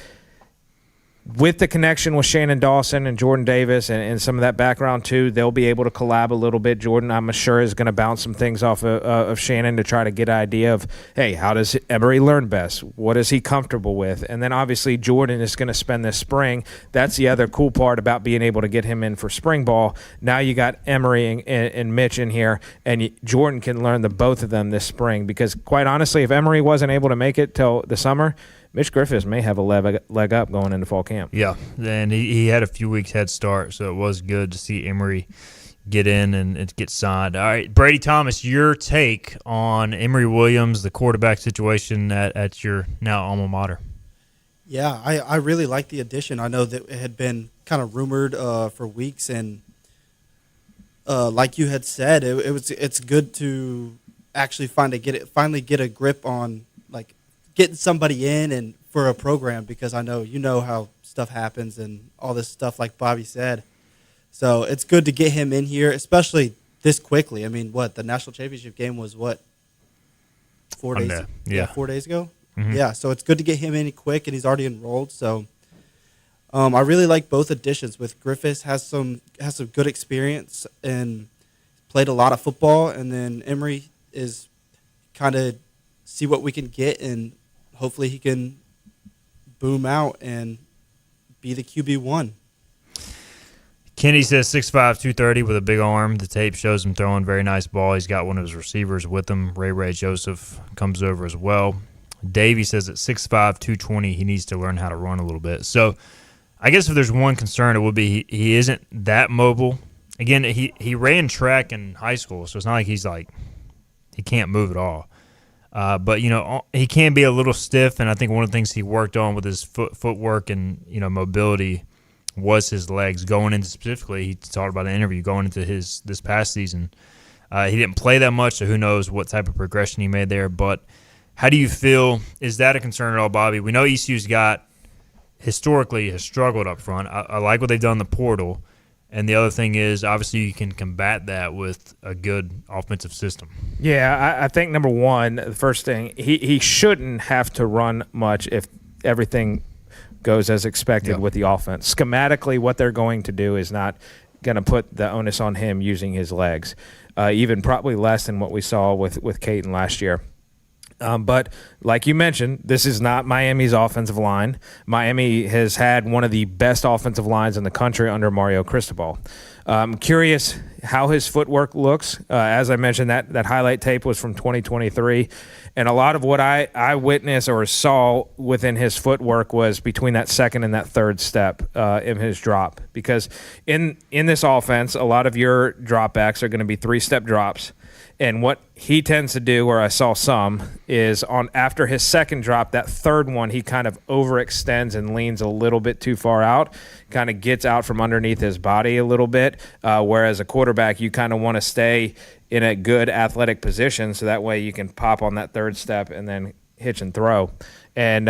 with the connection with Shannon Dawson and Jordan Davis and some of that background too, they'll be able to collab a little bit. Jordan, I'm sure, is going to bounce some things off of Shannon to try to get an idea of, hey, how does Emory learn best? What is he comfortable with? And then obviously Jordan is going to spend this spring. That's the other cool part about being able to get him in for spring ball. Now you got Emory and Mitch in here, and Jordan can learn the both of them this spring because, quite honestly, if Emory wasn't able to make it till the summer, Mitch Griffiths may have a leg up going into fall camp. Yeah, and he had a few weeks head start, so it was good to see Emory get in and get signed. All right, Brady Thomas, your take on Emory Williams, the quarterback situation at your now alma mater. Yeah, I really like the addition. I know that it had been kind of rumored for weeks, and like you had said, it's good to actually finally get a grip on getting somebody in and for a program, because I know how stuff happens and all this stuff like Bobby said. So it's good to get him in here, especially this quickly. I mean, the national championship game was 4 days? Yeah, 4 days ago. Mm-hmm. Yeah, so it's good to get him in quick, and he's already enrolled. So I really like both additions. With Griffiths has some good experience and played a lot of football, and then Emory is kind of see what we can get, and hopefully he can boom out and be the QB1. Kenny says 6'5", 230 with a big arm. The tape shows him throwing very nice ball. He's got one of his receivers with him. Ray Joseph comes over as well. Davey says at 6'5", 220, he needs to learn how to run a little bit. So I guess if there's one concern, it would be he isn't that mobile. Again, he ran track in high school, so it's not like he can't move at all. But, he can be a little stiff, and I think one of the things he worked on with his footwork and, mobility was his legs going into, specifically, he talked about in the interview, going into this past season. He didn't play that much, so who knows what type of progression he made there. But how do you feel? Is that a concern at all, Bobby? We know ECU's historically has struggled up front. I like what they've done in the portal. And the other thing is, obviously, you can combat that with a good offensive system. Yeah, I think, number one, the first thing, he shouldn't have to run much if everything goes as expected with the offense. Schematically, what they're going to do is not going to put the onus on him using his legs, even probably less than what we saw with Caton last year. But like you mentioned, this is not Miami's offensive line. Miami has had one of the best offensive lines in the country under Mario Cristobal. I'm curious how his footwork looks. As I mentioned, that highlight tape was from 2023. And a lot of what I witnessed or saw within his footwork was between that second and that third step in his drop. Because in this offense, a lot of your drop backs are going to be three-step drops. And what he tends to do, or I saw some, is after his second drop, that third one, he kind of overextends and leans a little bit too far out, kind of gets out from underneath his body a little bit, whereas a quarterback, you kind of want to stay in a good athletic position so that way you can pop on that third step and then hitch and throw. And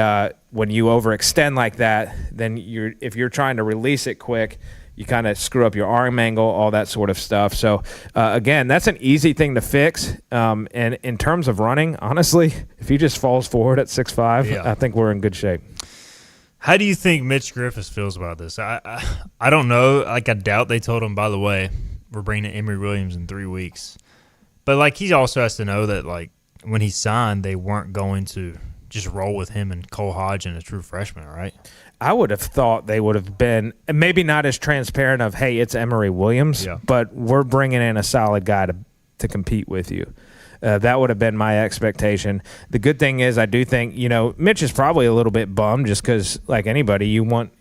when you overextend like that, then if you're trying to release it quick, you kind of screw up your arm angle, all that sort of stuff. So, again, that's an easy thing to fix. And in terms of running, honestly, if he just falls forward at 6'5", I think we're in good shape. How do you think Mitch Griffiths feels about this? I don't know. I doubt they told him, by the way, we're bringing Emory Williams in 3 weeks. But, he also has to know that, when he signed, they weren't going to just roll with him and Cole Hodge and a true freshman, right? I would have thought they would have been maybe not as transparent of, hey, it's Emory Williams, but we're bringing in a solid guy to compete with you. That would have been my expectation. The good thing is I do think, Mitch is probably a little bit bummed just because, like anybody, you want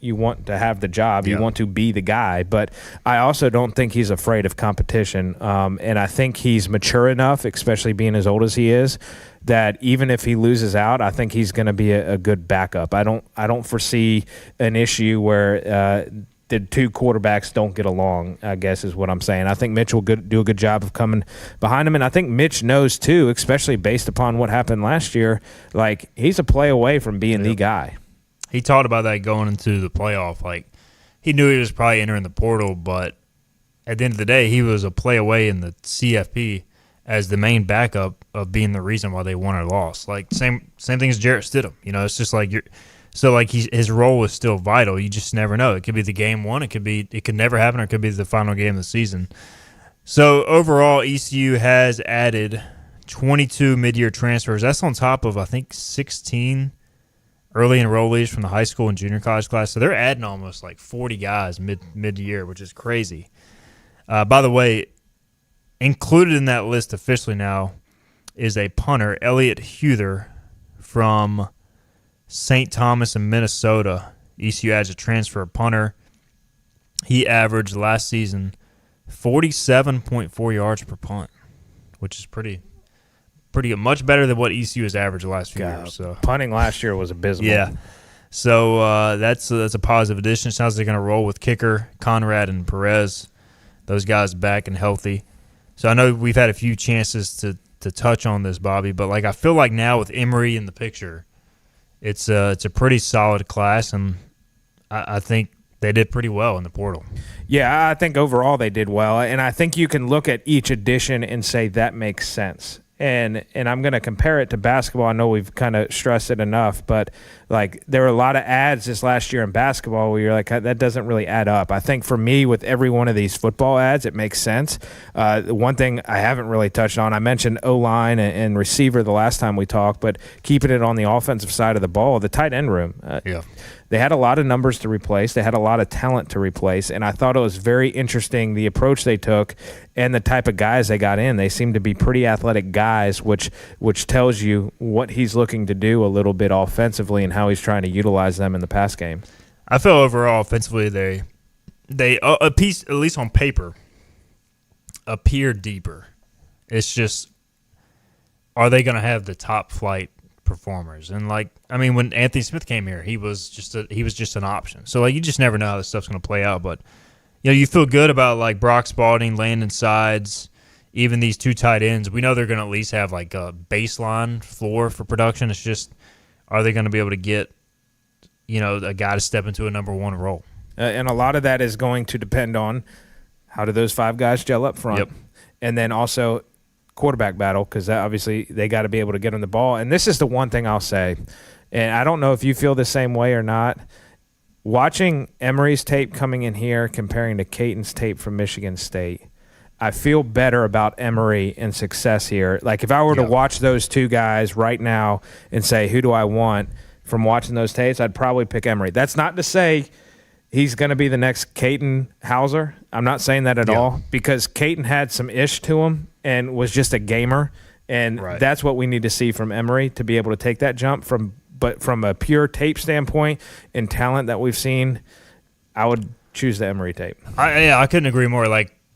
to have the job. You want to be the guy. But I also don't think he's afraid of competition. And I think he's mature enough, especially being as old as he is, that even if he loses out, I think he's going to be a good backup. I don't foresee an issue where the two quarterbacks don't get along, I guess is what I'm saying. I think Mitch will do a good job of coming behind him, and I think Mitch knows too, especially based upon what happened last year, he's a play away from being the guy. He talked about that going into the playoff. He knew he was probably entering the portal, but at the end of the day, he was a play away in the CFP as the main backup of being the reason why they won or lost. Same thing as Jarrett Stidham. It's just his role is still vital. You just never know. It could be the game one. It could never happen, or it could be the final game of the season. So overall, ECU has added 22 mid-year transfers. That's on top of, I think, 16 early enrollees from the high school and junior college class. So they're adding almost 40 guys mid-year, which is crazy. By the way, included in that list officially now is a punter, Elliot Huther, from St. Thomas in Minnesota. ECU adds a transfer punter. He averaged last season 47.4 yards per punt, which is pretty good. Much better than what ECU has averaged the last few years. So punting last year was abysmal. Yeah. So that's a positive addition. Sounds like they're going to roll with kicker Conrad and Perez. Those guys back and healthy. So I know we've had a few chances to touch on this, Bobby, but I feel like now with Emory in the picture, it's a pretty solid class, and I think they did pretty well in the portal. Yeah, I think overall they did well, and I think you can look at each addition and say that makes sense. And I'm going to compare it to basketball. I know we've kind of stressed it enough, but like there were a lot of ads this last year in basketball where you're like, that doesn't really add up. I think for me, with every one of these football ads, it makes sense. One thing I haven't really touched on, I mentioned O-line and receiver the last time we talked, but keeping it on the offensive side of the ball, the tight end room. They had a lot of numbers to replace. They had a lot of talent to replace, and I thought it was very interesting the approach they took and the type of guys they got in. They seem to be pretty athletic guys, which tells you what he's looking to do a little bit offensively and how he's trying to utilize them in the pass game. I feel overall offensively they a piece, at least on paper, appear deeper. It's just, are they going to have the top flight performers? And when Anthony Smith came here, he was just an option. So you just never know how this stuff's going to play out. But you feel good about Brock Spalding, Landon Sides, even these two tight ends. We know they're going to at least have a baseline floor for production. It's just, are they going to be able to get a guy to step into a number one role? And a lot of that is going to depend on how do those five guys gel up front, and then also quarterback battle, because obviously they got to be able to get on the ball. And this is the one thing I'll say, and I don't know if you feel the same way or not. Watching Emory's tape coming in here comparing to Caton's tape from Michigan State, I feel better about Emory and success here. If I were to watch those two guys right now and say, who do I want from watching those tapes, I'd probably pick Emory. That's not to say he's going to be the next Caton Hauser. I'm not saying that at all, because Caton had some ish to him and was just a gamer, and that's what we need to see from Emory to be able to take that jump but from a pure tape standpoint and talent that we've seen, I would choose the Emory tape. I couldn't agree more.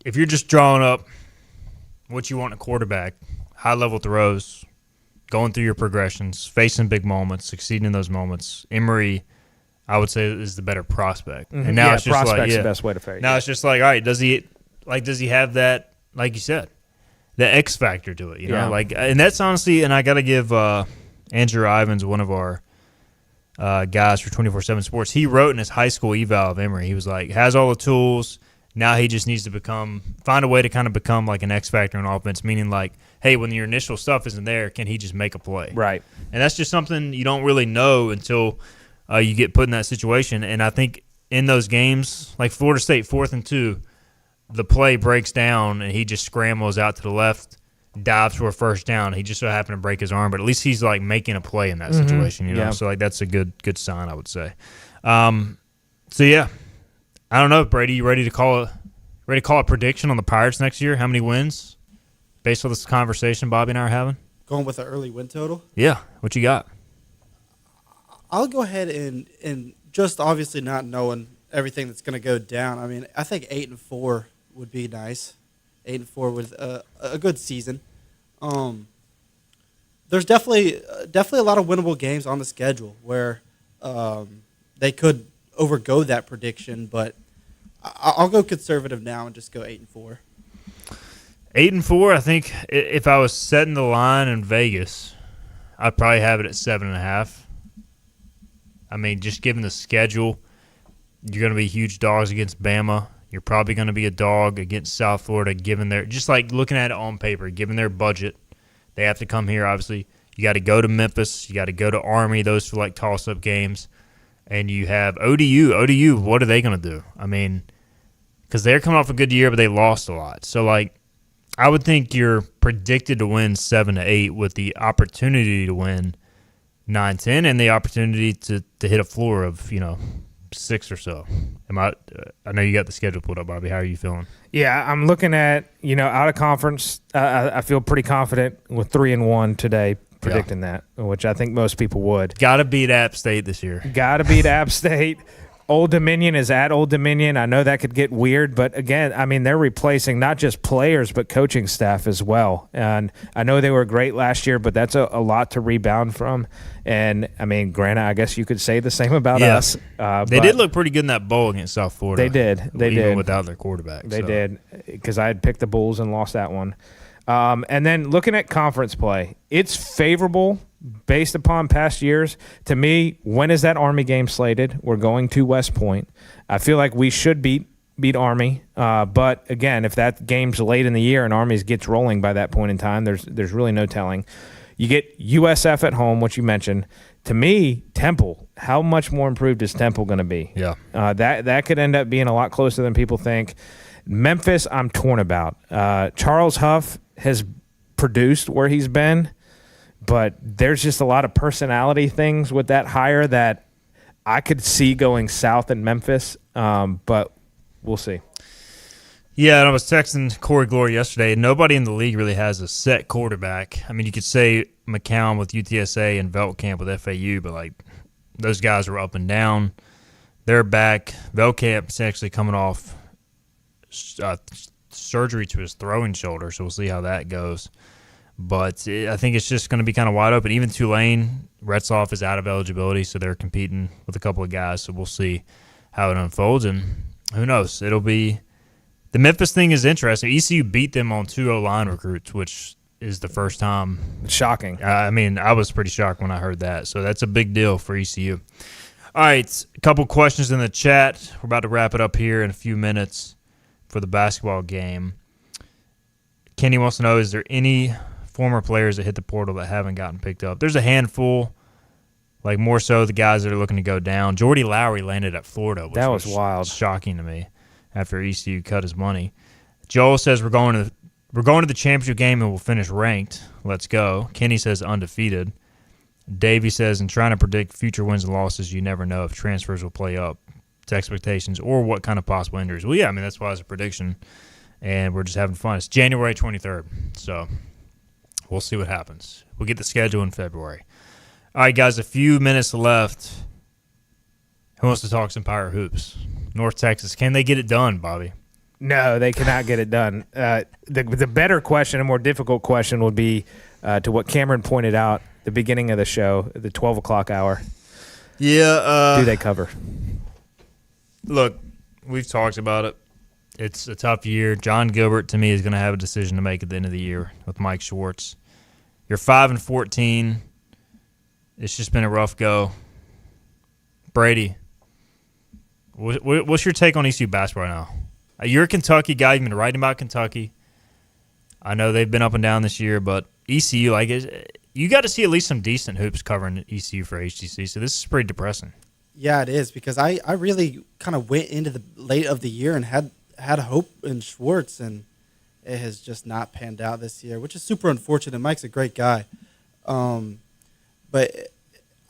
If you're just drawing up what you want in a quarterback, high-level throws, going through your progressions, facing big moments, succeeding in those moments, Emory, I would say, is the better prospect. Mm-hmm. And now it's just prospect's the best way to phrase it. Now it's just all right, does he have that, like you said, the X factor to it, and that's honestly, and I got to give Andrew Ivins, one of our guys for 24/7 Sports, he wrote in his high school eval of Emory, he was has all the tools. Now he just needs to find a way to kind of become an X factor in offense, meaning hey, when your initial stuff isn't there, can he just make a play? Right. And that's just something you don't really know until you get put in that situation. And I think in those games, like Florida State, 4th and 2, the play breaks down and he just scrambles out to the left, dives for a first down. He just so happened to break his arm, but at least he's making a play in that situation, So that's a good sign, I would say. So yeah, I don't know, Brady. You ready to call a prediction on the Pirates next year? How many wins, based on this conversation Bobby and I are having? Going with an early win total? Yeah. What you got? I'll go ahead and just obviously not knowing everything that's going to go down. I mean, I think 8-4 would be nice. 8-4 with a good season. There's definitely a lot of winnable games on the schedule where they could overgo that prediction, but I'll go conservative now and just go 8-4. 8-4. I think if I was setting the line in Vegas, I'd probably have it at 7.5. I mean, just given the schedule, you're going to be huge dogs against Bama. You're probably going to be a dog against South Florida, given their, just looking at it on paper, given their budget. They have to come here, obviously. You got to go to Memphis. You got to go to Army. Those feel like toss-up games. And you have ODU. ODU, what are they going to do? I mean, because they're coming off a good year, but they lost a lot. So, I would think you're predicted to win 7-8 with the opportunity to win 9-10 and the opportunity to hit a floor of, 6 or so. I know you got the schedule pulled up, Bobby. How are you feeling? Yeah, I'm looking at, out of conference. I feel pretty confident with 3-1 today, predicting that, which I think most people would. Got to beat App State this year. Got to beat App State. Old Dominion is at Old Dominion. I know that could get weird, but again, I mean, they're replacing not just players, but coaching staff as well. And I know they were great last year, but that's a lot to rebound from. And, I mean, granted, I guess you could say the same about us. They did look pretty good in that bowl against South Florida. They did. Even without their quarterback. They did, because I had picked the Bulls and lost that one. And then looking at conference play, it's favorable based upon past years. To me, when is that Army game slated? We're going to West Point. I feel like we should beat beat Army. But again, if that game's late in the year and Army gets rolling by that point in time, there's really no telling. You get USF at home, which you mentioned. To me, Temple, how much more improved is Temple going to be? Yeah. That could end up being a lot closer than people think. Memphis, I'm torn about. Charles Huff has produced where he's been, but there's just a lot of personality things with that hire that I could see going south in Memphis, but we'll see. Yeah, and I was texting Corey Glory yesterday. Nobody in the league really has a set quarterback. I mean, you could say McCown with UTSA and Veltkamp with FAU, but like those guys were up and down. They're back. Veltkamp's actually coming off surgery to his throwing shoulder, so we'll see how that goes. But I think it's just going to be kind of wide open. Even Tulane, Retzoff is out of eligibility, so they're competing with a couple of guys. So we'll see how it unfolds, and who knows? It'll be – the Memphis thing is interesting. ECU beat them on 2 O-line recruits, which is the first time. Shocking. I mean, I was pretty shocked when I heard that. So that's a big deal for ECU. All right, a couple questions in the chat. We're about to wrap it up here in a few minutes for the basketball game. Kenny wants to know, is there any former players that hit the portal that haven't gotten picked up? There's a handful, like more so the guys that are looking to go down. Jordy Lowry landed at Florida, which that was wild, shocking to me after ECU cut his money. Joel says we're going to the championship game and we'll finish ranked. Let's go. Kenny says undefeated. Davey says, in trying to predict future wins and losses, you never know if transfers will play up to expectations or what kind of possible injuries. Well, yeah, I mean, that's why it's a prediction, and we're just having fun. It's January 23rd, so we'll see what happens. We'll get the schedule in February. All right, guys, a few minutes left. Who wants to talk some Pirate Hoops? North Texas. Can they get it done, Bobby? No, they cannot get it done. The better question, a more difficult question, would be to what Cameron pointed out at the beginning of the show, the 12 o'clock hour. Yeah. Do they cover? Look, we've talked about it. It's a tough year. John Gilbert, to me, is going to have a decision to make at the end of the year with Mike Schwartz. You're 5-14. It's just been a rough go. Brady, what's your take on ECU basketball now? You're a Kentucky guy. You've been writing about Kentucky. I know they've been up and down this year, but ECU, you got to see at least some decent hoops covering ECU for HTC, so this is pretty depressing. Yeah, it is, because I really kind of went into the late of the year and had hope in Schwartz, and it has just not panned out this year, which is super unfortunate. Mike's a great guy. But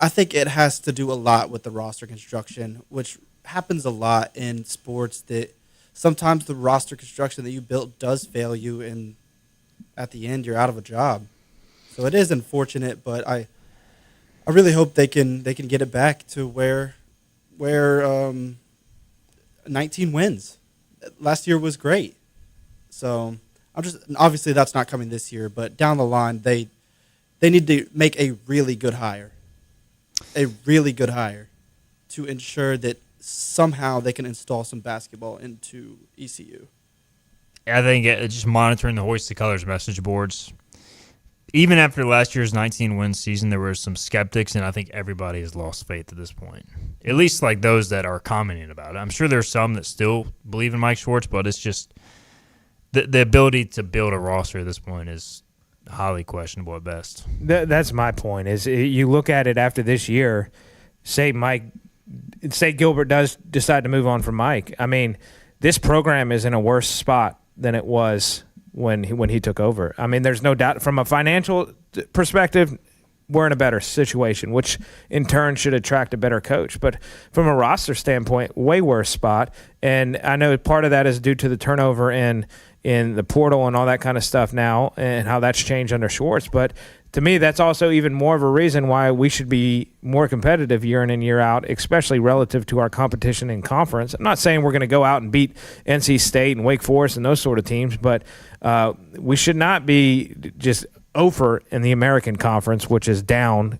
I think it has to do a lot with the roster construction, which happens a lot in sports, that sometimes the roster construction that you built does fail you, and at the end you're out of a job. So it is unfortunate, but I really hope they can get it back to where 19 wins. Last year was great. So obviously that's not coming this year, but down the line they need to make a really good hire. A really good hire to ensure that somehow they can install some basketball into ECU. I think just monitoring the Hoist the Colors message boards. Even after last year's 19-win season, there were some skeptics, and I think everybody has lost faith at this point. At least like those that are commenting about it. I'm sure there's some that still believe in Mike Schwartz, but it's just the ability to build a roster at this point is highly questionable at best. That's my point. Is you look at it after this year, say Gilbert does decide to move on from Mike. I mean, this program is in a worse spot than it was when he took over. I mean, there's no doubt from a financial perspective, we're in a better situation, which in turn should attract a better coach. But from a roster standpoint, way worse spot. And I know part of that is due to the turnover in the portal and all that kind of stuff now and how that's changed under Schwartz. But to me, that's also even more of a reason why we should be more competitive year in and year out, especially relative to our competition in conference. I'm not saying we're going to go out and beat NC State and Wake Forest and those sort of teams, but we should not be just over in the American Conference, which is down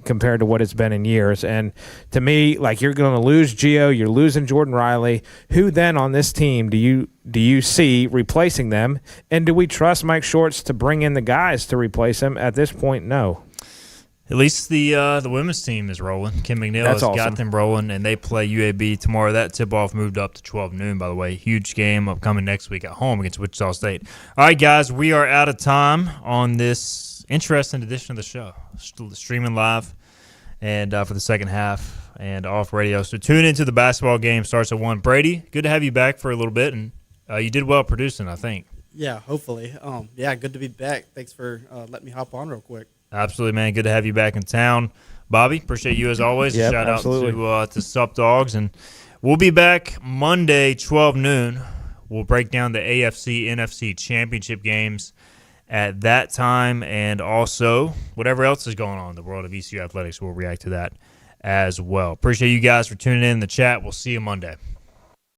compared to what it's been in years. And to me, like, you're going to lose Gio, you're losing Jordan Riley. Who then on this team do you see replacing them? And do we trust Mike Schwartz to bring in the guys to replace him? At this point, no. At least the women's team is rolling. Kim McNeil has got them rolling, and they play UAB tomorrow. That tip-off moved up to 12 noon, by the way. Huge game upcoming next week at home against Wichita State. All right, guys, we are out of time on this interesting edition of the show. Streaming live and for the second half and off radio. So tune into the basketball game. Starts at 1. Brady, good to have you back for a little bit, and you did well producing, I think. Yeah, hopefully. Good to be back. Thanks for letting me hop on real quick. Absolutely, man. Good to have you back in town. Bobby, appreciate you as always. Yep, Shout absolutely. out to Sup Dogs. And we'll be back Monday, 12 noon. We'll break down the AFC, NFC championship games at that time. And also, whatever else is going on in the world of ECU athletics, we'll react to that as well. Appreciate you guys for tuning in the chat. We'll see you Monday.